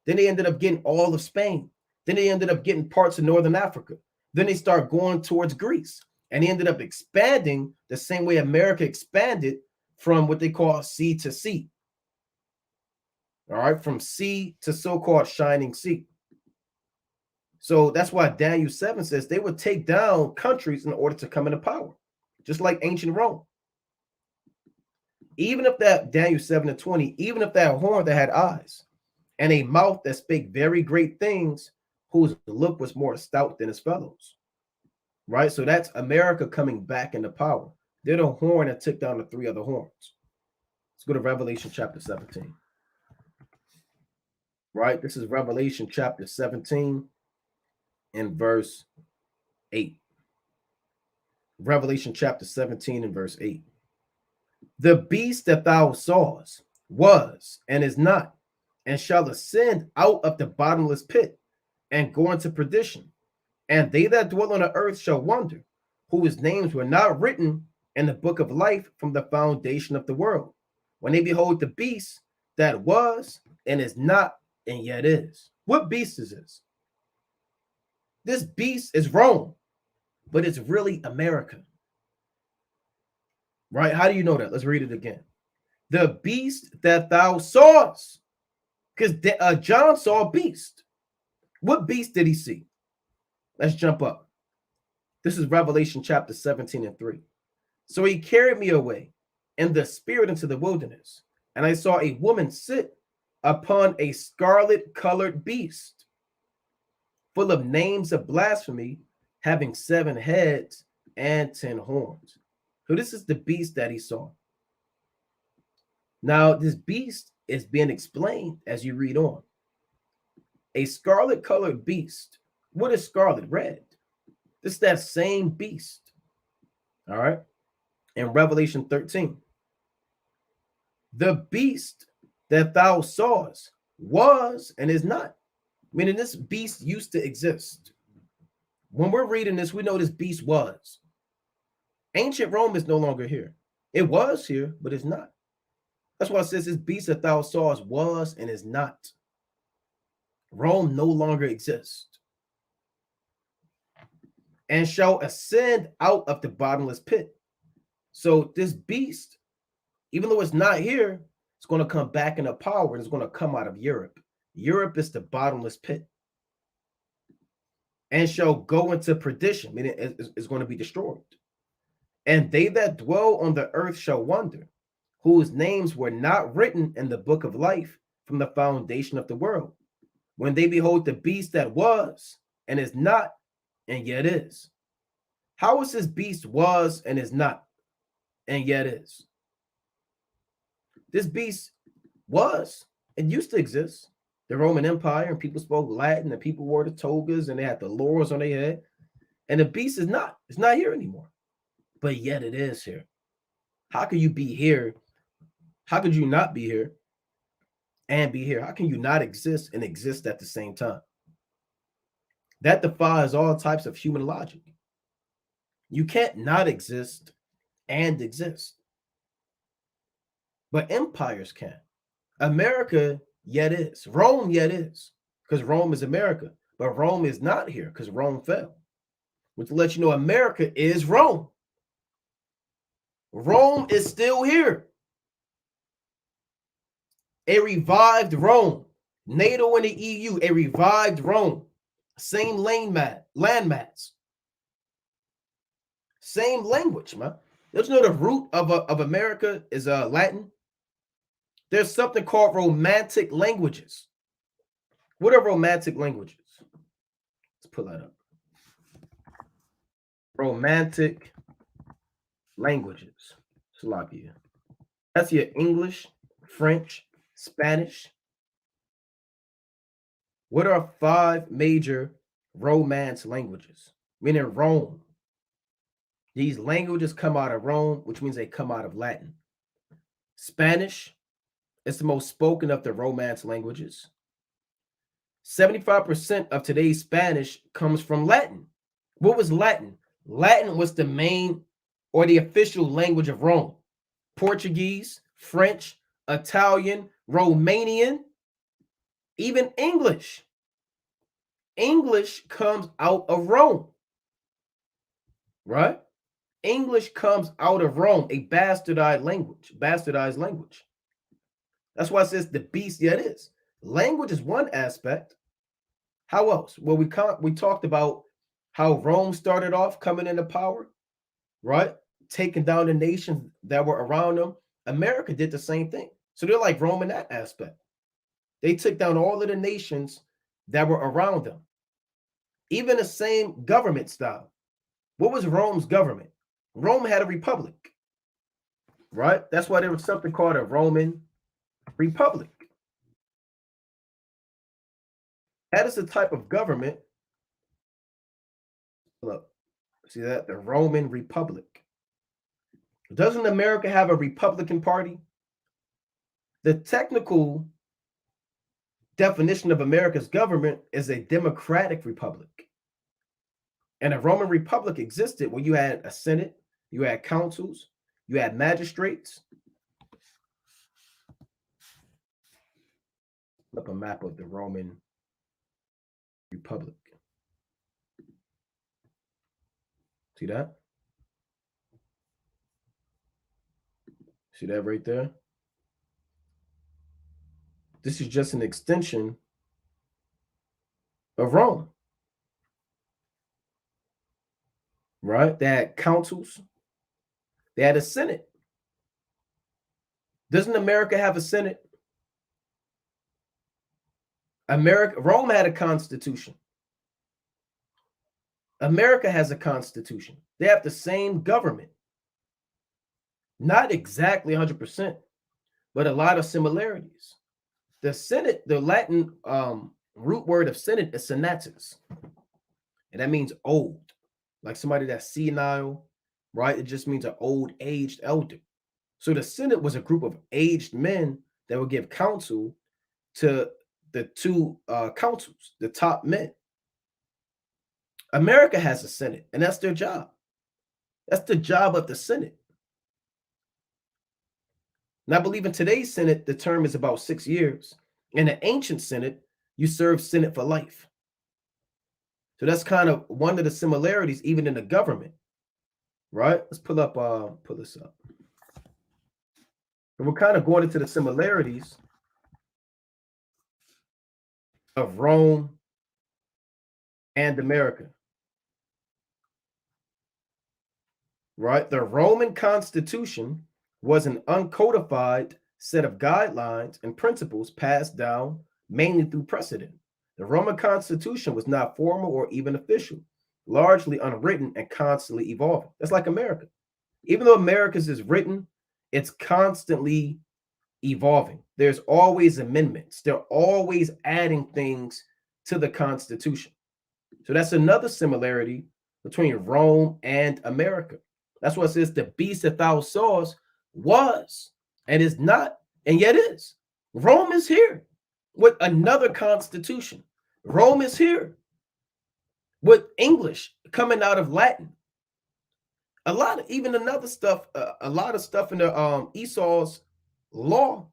Then they ended up getting all of Spain. Then they ended up getting parts of Northern Africa. Then they start going towards Greece. And they ended up expanding the same way America expanded from what they call sea to sea. All right, from sea to so-called shining sea. So that's why Daniel 7 says they would take down countries in order to come into power, just like ancient Rome. Even if that Daniel 7:20, even if that horn that had eyes and a mouth that spake very great things, whose look was more stout than his fellows. Right? So that's America coming back into power. They're the horn that took down the three other horns. Let's go to Revelation chapter 17. Right? This is Revelation chapter 17 and verse 8. Revelation chapter 17 and verse 8. The beast that thou sawest was and is not, and shall ascend out of the bottomless pit and go into perdition. And they that dwell on the earth shall wonder, whose names were not written in the book of life from the foundation of the world, when they behold the beast that was and is not and yet is. What beast is this? This beast is Rome, but it's really America. Right? How do you know that? Let's read it again. The beast that thou sawest, because John saw a beast. What beast did he see? Let's jump up. This is Revelation chapter 17 and 3. So he carried me away in the spirit into the wilderness, and I saw a woman sit upon a scarlet colored beast, full of names of blasphemy, having 7 heads and 10 horns. So this is the beast that he saw. Now, this beast is being explained as you read on. A scarlet colored beast. What is scarlet? Red. It's that same beast. All right. In Revelation 13. The beast that thou sawest was and is not. Meaning this beast used to exist. When we're reading this, we know this beast was. Ancient Rome is no longer here. It was here, but it's not. That's why it says this beast that thou sawest was and is not. Rome no longer exists. And shall ascend out of the bottomless pit. So this beast, even though it's not here, it's going to come back into power and it's going to come out of Europe. Europe is the bottomless pit. And shall go into perdition, meaning it's going to be destroyed. And they that dwell on the earth shall wonder, whose names were not written in the book of life from the foundation of the world, when they behold the beast that was and is not and yet is. How is this beast was and is not and yet is? This beast was and used to exist. The Roman Empire, and people spoke Latin, and people wore the togas, and they had the laurels on their head. And the beast is not. It's not here anymore. But yet it is here. How can you be here? How could you not be here and be here? How can you not exist and exist at the same time? That defies all types of human logic. You can't not exist and exist. But empires can. America yet is. Rome yet is. Because Rome is America. But Rome is not here because Rome fell. Which lets you know America is Rome. Rome is still here. A revived Rome. NATO and the EU, a revived Rome. Same landmass. Same language, man. Don't you know the root of America is Latin? There's something called romantic languages. What are romantic languages? Let's pull that up. Romantic languages. Slovakia. That's your English, French, Spanish. What are 5 major Romance languages? Meaning Rome. These languages come out of Rome, which means they come out of Latin. Spanish is the most spoken of the Romance languages. 75% of today's Spanish comes from Latin. What was Latin? Latin was the main or the official language of Rome. Portuguese, French, Italian, Romanian, even English. English comes out of Rome, right? English comes out of Rome, a bastardized language. That's why it says the beast. Yeah, it is. Language is one aspect. How else? Well, we talked about how Rome started off coming into power, right? Taking down the nations that were around them. America did the same thing. So they're like Rome in that aspect. They took down all of the nations that were around them. Even the same government style. What was Rome's government? Rome had a republic, right? That's why there was something called a Roman Republic. That is the type of government. Look, see that? The Roman Republic. Doesn't America have a Republican Party? The technical definition of America's government is a democratic republic. And a Roman Republic existed where you had a Senate, you had councils, you had magistrates. Up a map of the Roman Republic. See that? See that right there? This is just an extension of Rome. Right? They had councils. They had a Senate. Doesn't America have a Senate? Rome had a constitution. America has a constitution. They have the same government. Not exactly 100%, but a lot of similarities. The Senate, the Latin root word of Senate is senatus. And that means old, like somebody that's senile, right? It just means an old aged elder. So the Senate was a group of aged men that would give counsel to the two councils, the top men. America has a Senate, and that's their job. That's the job of the Senate. And I believe in today's Senate, the term is about 6 years. In the ancient Senate, you serve Senate for life. So that's kind of one of the similarities, even in the government, right? Let's pull this up. And we're kind of going into the similarities of Rome and America, right? The Roman Constitution was an uncodified set of guidelines and principles passed down mainly through precedent. The Roman Constitution was not formal or even official, largely unwritten and constantly evolving. That's like America. Even though America's is written, it's constantly evolving. There's always amendments. They're always adding things to the Constitution. So that's another similarity between Rome and America. That's what it says the beast that thou sawest was and is not, and yet is. Rome is here with another constitution. Rome is here with English coming out of Latin. A lot of even another stuff, a lot of stuff in the Esau's law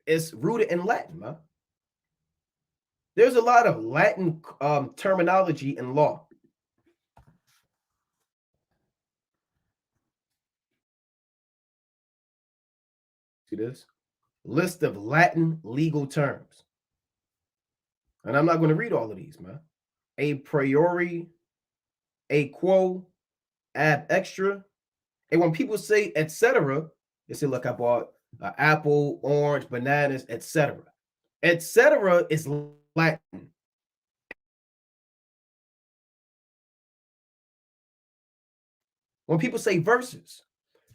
is rooted in Latin, man. There's a lot of Latin terminology in law. See this? List of Latin legal terms. And I'm not going to read all of these, man. A priori, a quo, ab extra. And when people say etc., they say, look, I bought an apple, orange, bananas, etc. Etc. is Latin. When people say versus,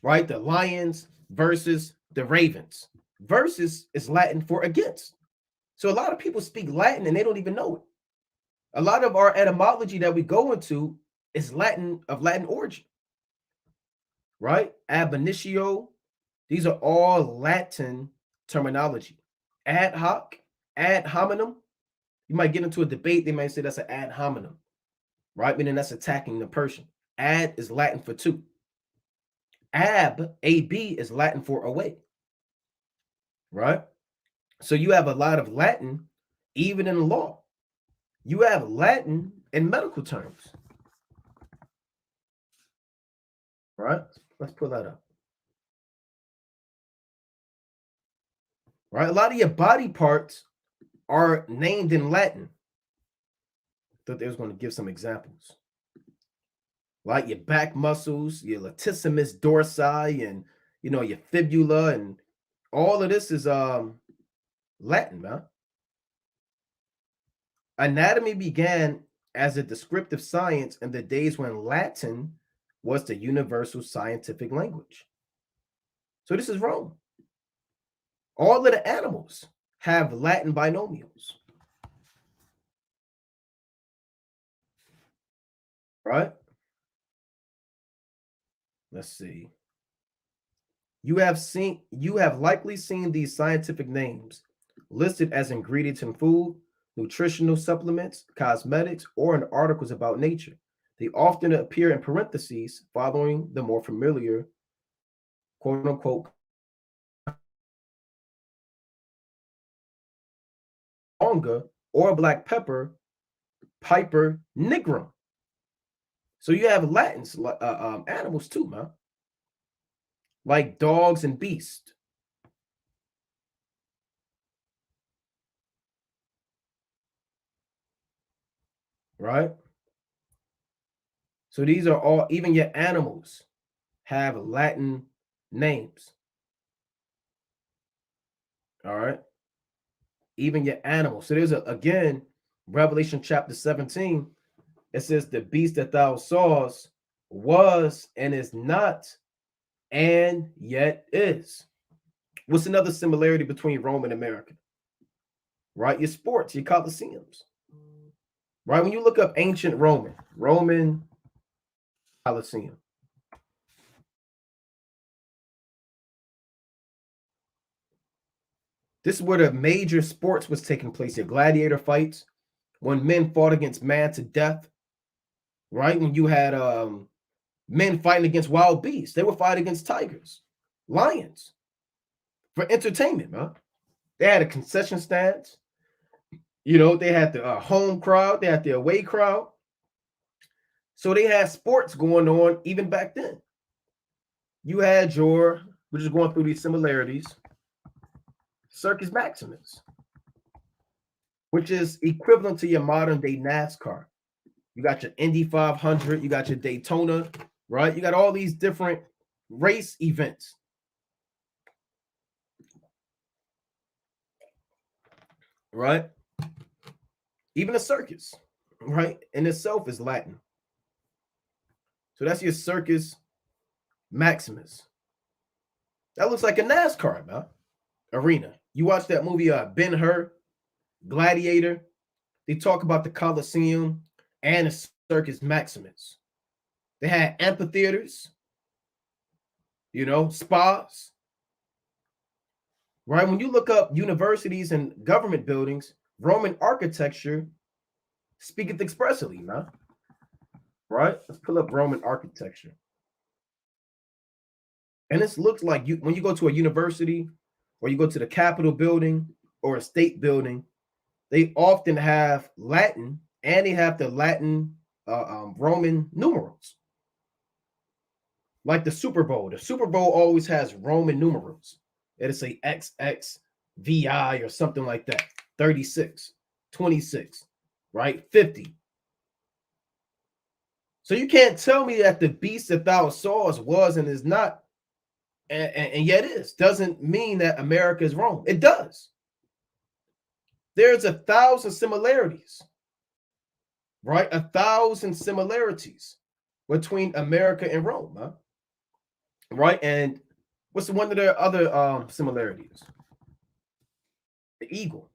right? The lions versus the ravens. Versus is Latin for against. So a lot of people speak Latin and they don't even know it. A lot of our etymology that we go into is Latin, of Latin origin, right? Ab initio, these are all Latin terminology. Ad hoc, ad hominem, You might get into a debate. They might say that's an ad hominem, right? Meaning that's attacking the person. Ad is Latin for two. AB is Latin for away, right? So you have a lot of Latin even in law. You have Latin in medical terms, right? Let's pull that up. Right? A lot of your body parts are named in Latin. Thought they was going to give some examples. Like your back muscles, your latissimus dorsi, and your fibula, and all of this is Latin, man. Anatomy began as a descriptive science in the days when Latin was the universal scientific language. So this is Rome. All of the animals have Latin binomials, right? Let's see. You have likely seen these scientific names listed as ingredients in food, nutritional supplements, cosmetics, or in articles about nature. They often appear in parentheses following the more familiar quote unquote longa or black pepper, piper nigrum. So you have Latins, animals too, man, like dogs and beasts. Right? So these are all, even your animals have Latin names. All right. Even your animals. So there's again, Revelation chapter 17. It says, the beast that thou sawest was and is not and yet is. What's another similarity between Rome and America? Right? Your sports, your coliseums. Right? When you look up ancient Roman Coliseum. This is where the major sports was taking place. Your gladiator fights, when men fought against man to death. Right? When you had men fighting against wild beasts. They would fight against tigers, lions for entertainment, man. They had a concession stands. They had the home crowd. They had the away crowd. So they had sports going on even back then. You had we're just going through these similarities, Circus Maximus, which is equivalent to your modern day NASCAR. You got your Indy 500, you got your Daytona, right? You got all these different race events. Right? Even a circus, right, in itself is Latin. So that's your Circus Maximus. That looks like a NASCAR, man, arena. You watch that movie, Ben-Hur, Gladiator. They talk about the Coliseum and the Circus Maximus. They had amphitheaters, spas. Right? When you look up universities and government buildings, Roman architecture speaketh expressly, man. Right? Let's pull up Roman architecture. And this looks like when you go to a university or you go to the Capitol building or a state building, they often have Latin and they have the Latin Roman numerals. Like the Super Bowl. The Super Bowl always has Roman numerals. It'll say XXVI or something like that. 36, 26, right? 50. So you can't tell me that the beast that thou sawest was and is not, and yet is. Doesn't mean that America is Rome. It does. There's 1,000 similarities, right? 1,000 similarities between America and Rome, huh? Right? And what's one of their other similarities? The eagle.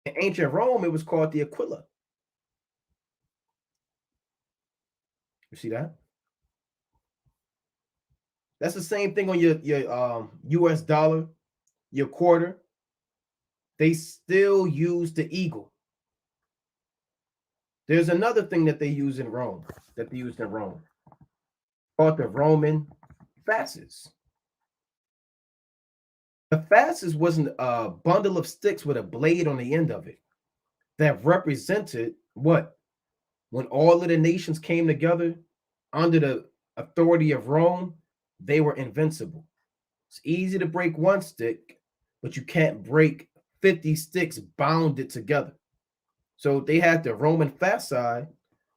In ancient Rome, it was called the Aquila. You see that? That's the same thing on your US dollar, your quarter. They still use the eagle. There's another thing that they use in Rome, that they used in Rome, called the Roman fasces. The fasces wasn't a bundle of sticks with a blade on the end of it that represented what? When all of the nations came together under the authority of Rome, they were invincible. It's easy to break one stick, but you can't break 50 sticks bounded together. So they had the Roman fasci,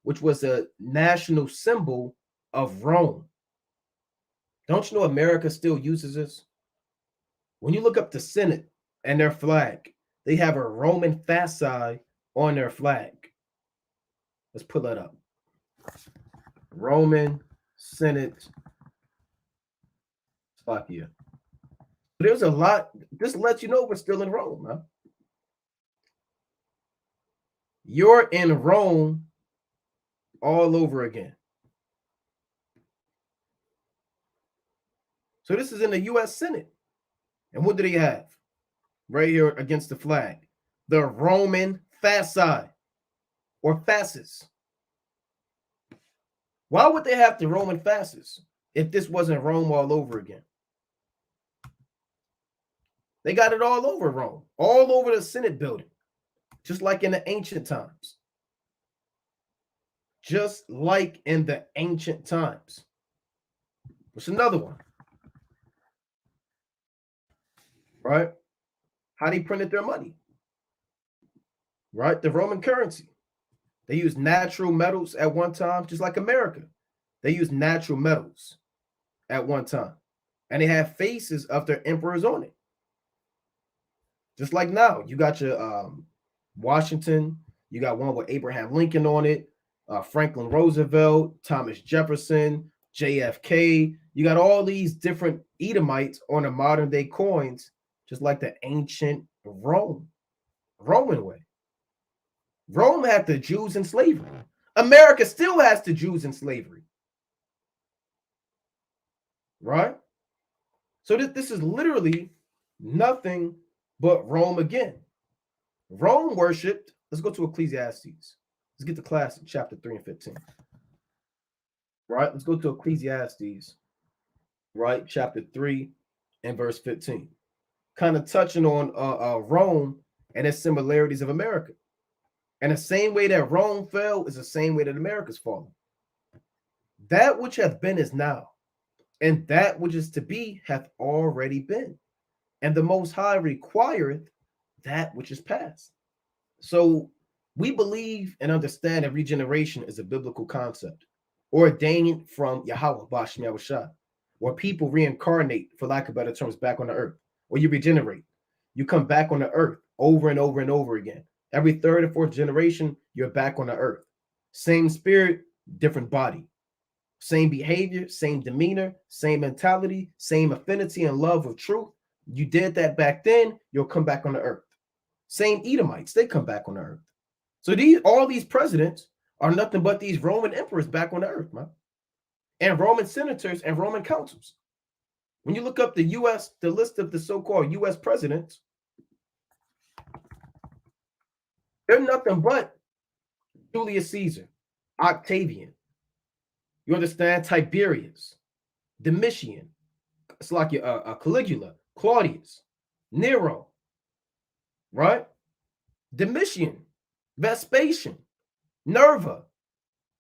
which was a national symbol of Rome. Don't you know America still uses this? When you look up the Senate and their flag, they have a Roman fasci on their flag. Let's pull that up. Roman Senate Slovakia. There's a lot. This lets you know we're still in Rome, huh? You're in Rome all over again. So this is in the U.S. Senate. And what do they have? Right here against the flag. The Roman fasci or fasces. Why would they have the Roman fasces if this wasn't Rome all over again? They got it all over Rome, all over the Senate building, just like in the ancient times. Just like in the ancient times. What's another one? Right? How they printed their money. Right? The Roman currency. They used natural metals at one time, just like America. They used natural metals at one time. And they have faces of their emperors on it. Just like now, you got your Washington, you got one with Abraham Lincoln on it, Franklin Roosevelt, Thomas Jefferson, JFK. You got all these different Edomites on the modern day coins, just like the ancient Roman way. Rome had the Jews in slavery. America still has the Jews in slavery. Right? So this is literally nothing but Rome again. Rome worshipped. Let's go to Ecclesiastes. Let's get to classic, chapter 3 and 15. Right? Let's go to Ecclesiastes, right? Chapter 3 and verse 15. Kind of touching on Rome and its similarities of America. And the same way that Rome fell is the same way that America's fallen. That which hath been is now, and that which is to be hath already been. And the Most High requireth that which is past. So we believe and understand that regeneration is a biblical concept ordained from Yahweh, Bashem Yahushua, where people reincarnate, for lack of better terms, back on the earth, or you regenerate. You come back on the earth over and over and over again. Every third or fourth generation, you're back on the earth. Same spirit, different body. Same behavior, same demeanor, same mentality, same affinity and love of truth. You did that back then, you'll come back on the earth. Same Edomites, they come back on the earth. So all these presidents are nothing but these Roman emperors back on the earth, man. And Roman senators and Roman consuls. When you look up the list of the so-called U.S. presidents, they're nothing but Julius Caesar, Octavian, you understand, Tiberius, Domitian, it's like Caligula, Claudius, Nero, right? Domitian, Vespasian, Nerva,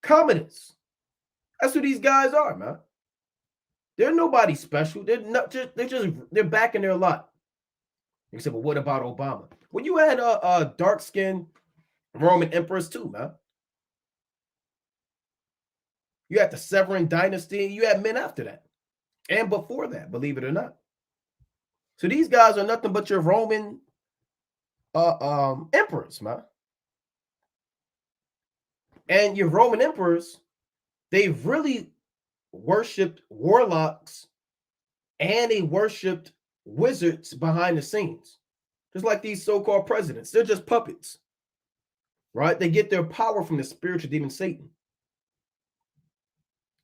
Commodus. That's who these guys are, man. They're nobody special. They're back in their lot. You said, well, what about Obama? Well, you had dark-skinned Roman emperors too, man. You had the Severan dynasty. You had men after that and before that, believe it or not. So these guys are nothing but your Roman emperors, man. And your Roman emperors, they really worshipped warlocks and they worshipped wizards behind the scenes. Just like these so-called presidents. They're just puppets, right? They get their power from the spiritual demon Satan.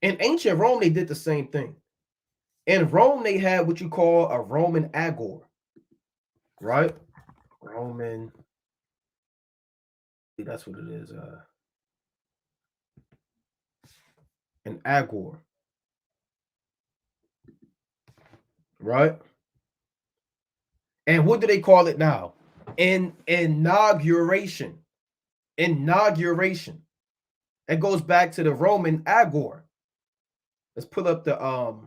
In ancient Rome, they did the same thing. In Rome, they had what you call a Roman agor, right? Roman, that's what it is. An agor. Right? And what do they call it now? Inauguration. Inauguration. It goes back to the Roman agor. Let's pull up the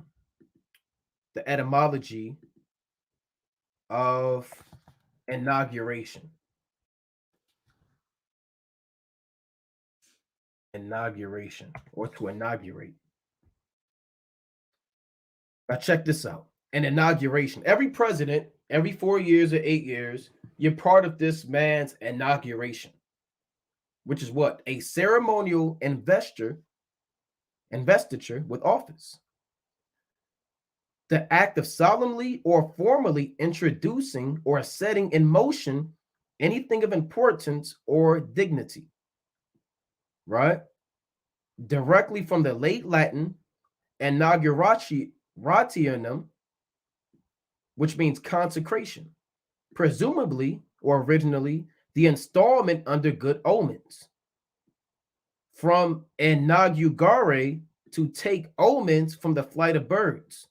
etymology of inauguration. Inauguration, or to inaugurate. Now check this out. An inauguration. Every president, every 4 years or 8 years, you're part of this man's inauguration, which is what? A ceremonial investiture with office. The act of solemnly or formally introducing or setting in motion anything of importance or dignity. Right? Directly from the late Latin inaugurationem, which means consecration. Presumably, or originally, the installment under good omens. From inaugurare, to take omens from the flight of birds.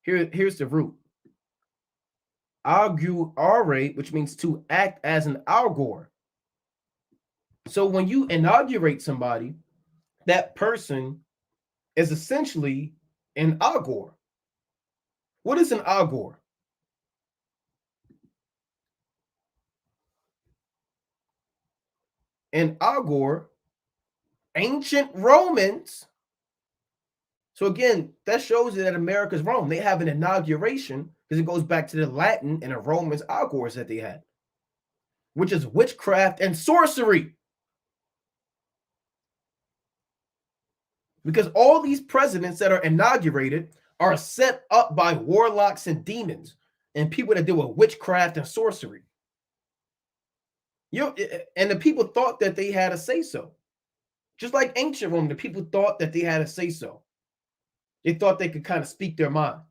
Here's the root. Augurare, which means to act as an augur. So when you inaugurate somebody, that person is essentially an augur. What is an augur? An augur, ancient Romans. So again, that shows you that America's Rome. They have an inauguration because it goes back to the Latin and the Romans augurs that they had, which is witchcraft and sorcery. Because all these presidents that are inaugurated are set up by warlocks and demons and people that deal with witchcraft and sorcery. And the people thought that they had a say-so. Just like ancient Rome, the people thought that they had a say-so. They thought they could kind of speak their mind.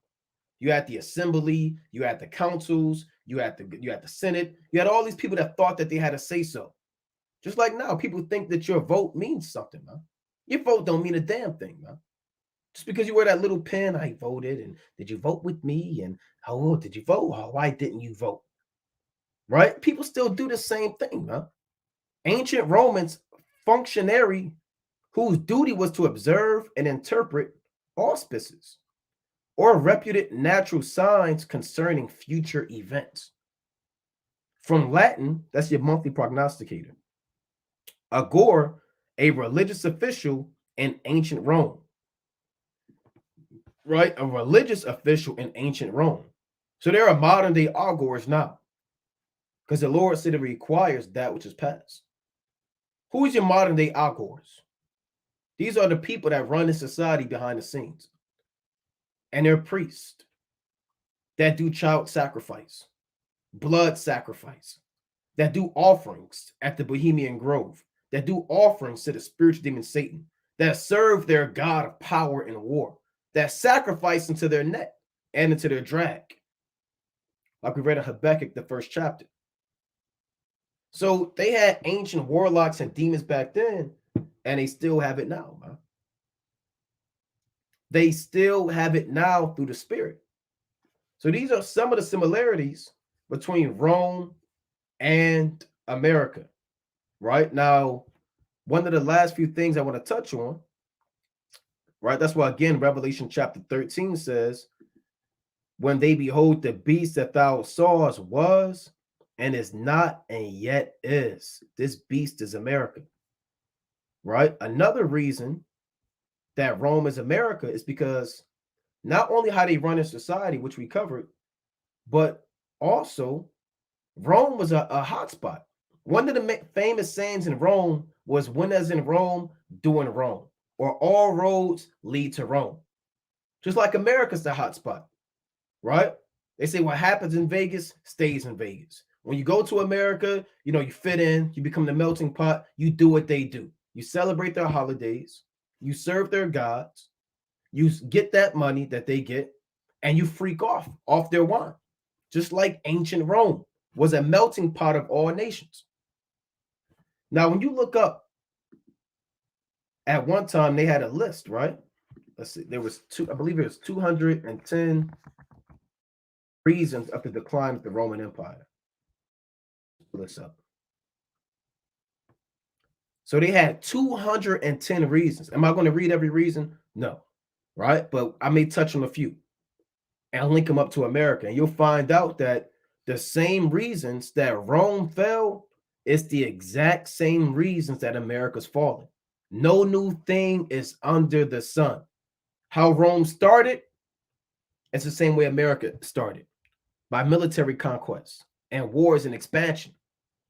You had the assembly, you had the councils, you had the Senate, you had all these people that thought that they had a say-so. Just like now, people think that your vote means something, man. Your vote don't mean a damn thing, man. Just because you wear that little pin, I voted, and did you vote with me? And oh, did you vote? Oh, why didn't you vote? Right? People still do the same thing, man. Ancient Romans, functionary whose duty was to observe and interpret auspices or reputed natural signs concerning future events. From Latin, that's your monthly prognosticator. Agor, a religious official in ancient Rome. Right? A religious official in ancient Rome. So there are modern day augurs now. Because the Lord said it requires that which is past. Who is your modern day augurs? These are the people that run the society behind the scenes. And they're priests that do child sacrifice, blood sacrifice, that do offerings at the Bohemian Grove, that do offerings to the spiritual demon Satan, that serve their God of power and war, that sacrifice into their net and into their drag. Like we read in Habakkuk, the first chapter. So they had ancient warlocks and demons back then, and they still have it now, man. They still have it now through the Spirit. So these are some of the similarities between Rome and America, right? Now, one of the last few things I want to touch on, right? That's why, again, Revelation chapter 13 says, when they behold the beast that thou sawest was and is not and yet is. This beast is America, right? Another reason that Rome is America is because not only how they run in society, which we covered, but also Rome was a hotspot. One of the famous sayings in Rome was, when as in Rome, do in Rome, or all roads lead to Rome. Just like America's the hotspot, right? They say what happens in Vegas stays in Vegas. When you go to America, you fit in, you become the melting pot, you do what they do. You celebrate their holidays, you serve their gods, you get that money that they get, and you freak off their wine. Just like ancient Rome was a melting pot of all nations. Now, when you look up At one time, they had a list, right? Let's see. There was I believe it was 210 reasons of the decline of the Roman Empire. Pull this up. So they had 210 reasons. Am I going to read every reason? No, right? But I may touch on a few and link them up to America. And you'll find out that the same reasons that Rome fell is the exact same reasons that America's falling. No new thing is under the sun. How Rome started, it's the same way America started, by military conquest and wars and expansion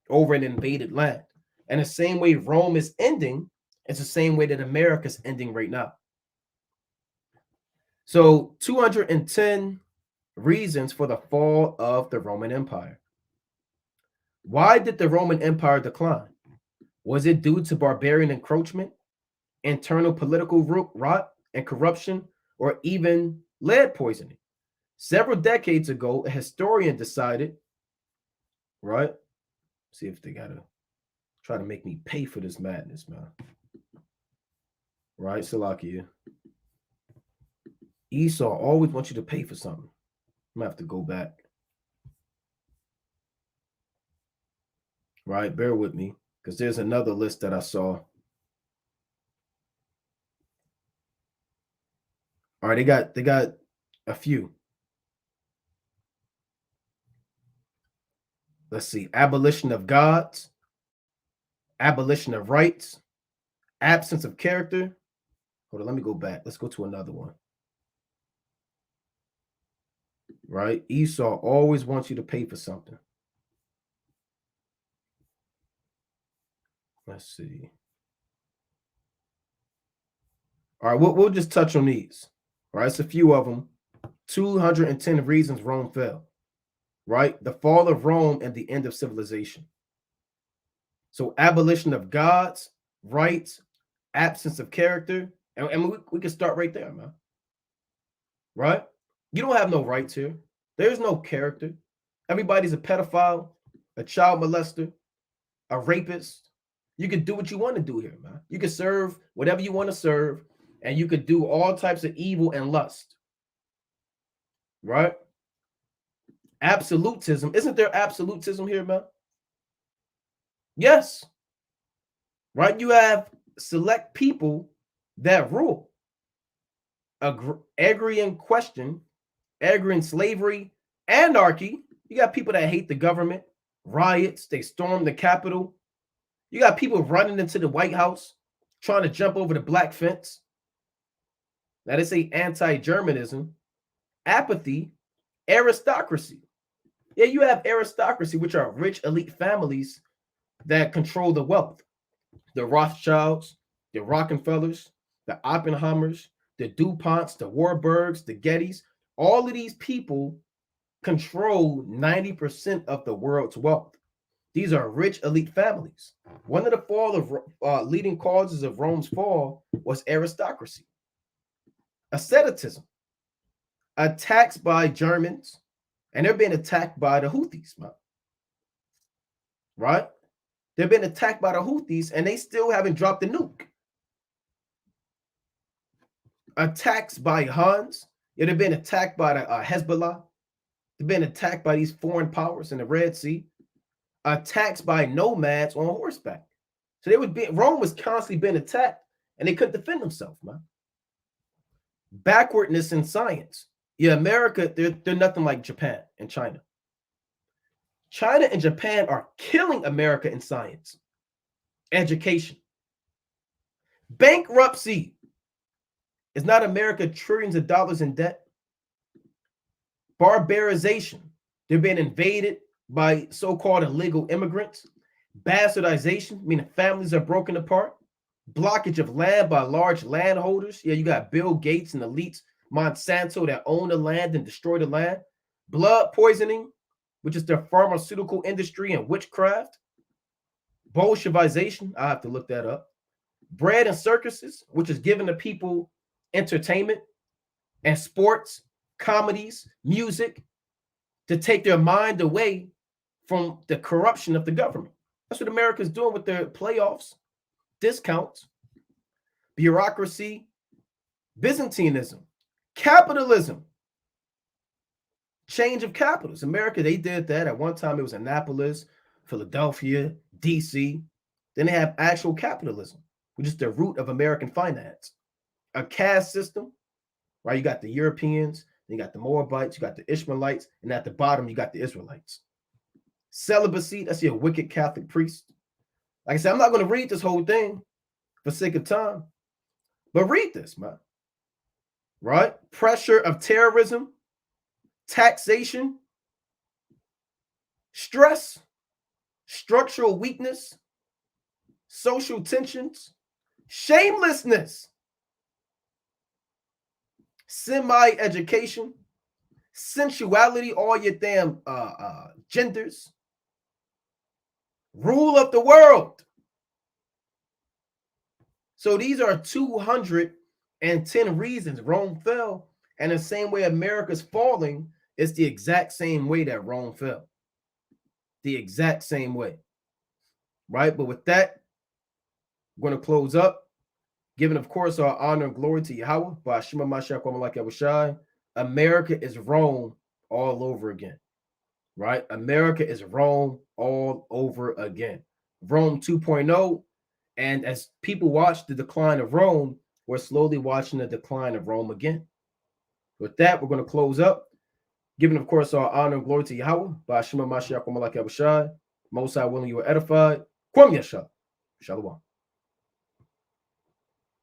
over an invaded land. And the same way Rome is ending, it's the same way that America's ending right now. So 210 reasons for the fall of the Roman Empire. Why did the Roman Empire decline? Was it due to barbarian encroachment, internal political rot and corruption, or even lead poisoning? Several decades ago, a historian decided, right? See if they gotta try to make me pay for this madness, man. Right, Salakia. Esau always wants you to pay for something. I'm gonna have to go back. Right, bear with me, because there's another list that I saw. All right, they got a few. Let's see. Abolition of gods, abolition of rights, absence of character. Hold on, let me go back. Let's go to another one. Right? Esau always wants you to pay for something. Let's see. All right, we'll just touch on these. All right, it's a few of them. 210 reasons Rome fell. Right? The fall of Rome and the end of civilization. So abolition of gods, rights, absence of character. And we can start right there, man. Right? You don't have no rights here. There's no character. Everybody's a pedophile, a child molester, a rapist. You can do what you want to do here, man. You can serve whatever you want to serve, and you could do all types of evil and lust. Right? Absolutism. Isn't there absolutism here, man? Yes. Right? You have select people that rule. Agrarian question, agrarian slavery, anarchy. You got people that hate the government, riots, they storm the Capitol. You got people running into the White House, trying to jump over the black fence. Now they say anti-Germanism, apathy, aristocracy. Yeah, you have aristocracy, which are rich elite families that control the wealth. The Rothschilds, the Rockefellers, the Oppenheimers, the DuPonts, the Warburgs, the Gettys. All of these people control 90% of the world's wealth. These are rich elite families. One of the fall of leading causes of Rome's fall was aristocracy. Asceticism, attacks by Germans, and they're being attacked by the Houthis, man. Right? They've been attacked by the Houthis, and they still haven't dropped the nuke. Attacks by Huns. Yeah, they've been attacked by the Hezbollah. They've been attacked by these foreign powers in the Red Sea. Attacks by nomads on horseback. So Rome was constantly being attacked, and they couldn't defend themselves, man. Backwardness in science. Yeah, America, they're nothing like Japan and China. China and Japan are killing America in science, education. Bankruptcy. Is not America trillions of dollars in debt? Barbarization. They're being invaded by so-called illegal immigrants. Bastardization, meaning families are broken apart. Blockage of land by large landholders. Yeah, you got Bill Gates and elites, Monsanto, that own the land and destroy the land. Blood poisoning, which is the pharmaceutical industry and witchcraft. Bolshevization, I have to look that up. Bread and circuses, which is giving the people entertainment and sports, comedies, music, to take their mind away from the corruption of the government. That's what America's doing with their playoffs, discounts. bureaucracy, Byzantinism, capitalism, change of capitals. America, they did that. At one time, it was Annapolis, Philadelphia, DC. Then they have actual capitalism, which is the root of American finance. A caste system, right? You got the Europeans, you got the Moabites, you got the Ishmaelites, and at the bottom, you got the Israelites. Celibacy, that's your wicked Catholic priest. Like I said, I'm not going to read this whole thing for sake of time, but read this, man. Right? Pressure of terrorism, taxation, stress, structural weakness, social tensions, shamelessness, semi-education, sensuality, all your damn genders, rule of the world. So these are 210 reasons Rome fell. And the same way America's falling, it's the exact same way that Rome fell. The exact same way. Right? But with that, we're going to close up. Giving, of course, our honor and glory to Yahweh. By Shema Mashiach, Kwamalak Yahushai. America is Rome all over again. Right? America is Rome all over again. Rome 2.0. And as people watch the decline of Rome, we're slowly watching the decline of Rome again. With that, we're going to close up. Giving, of course, our honor and glory to Yahweh. By Shema Mashiach, Kwamalak Yahushai. Most High willing you are edified. Kwam Yasha. Shalom.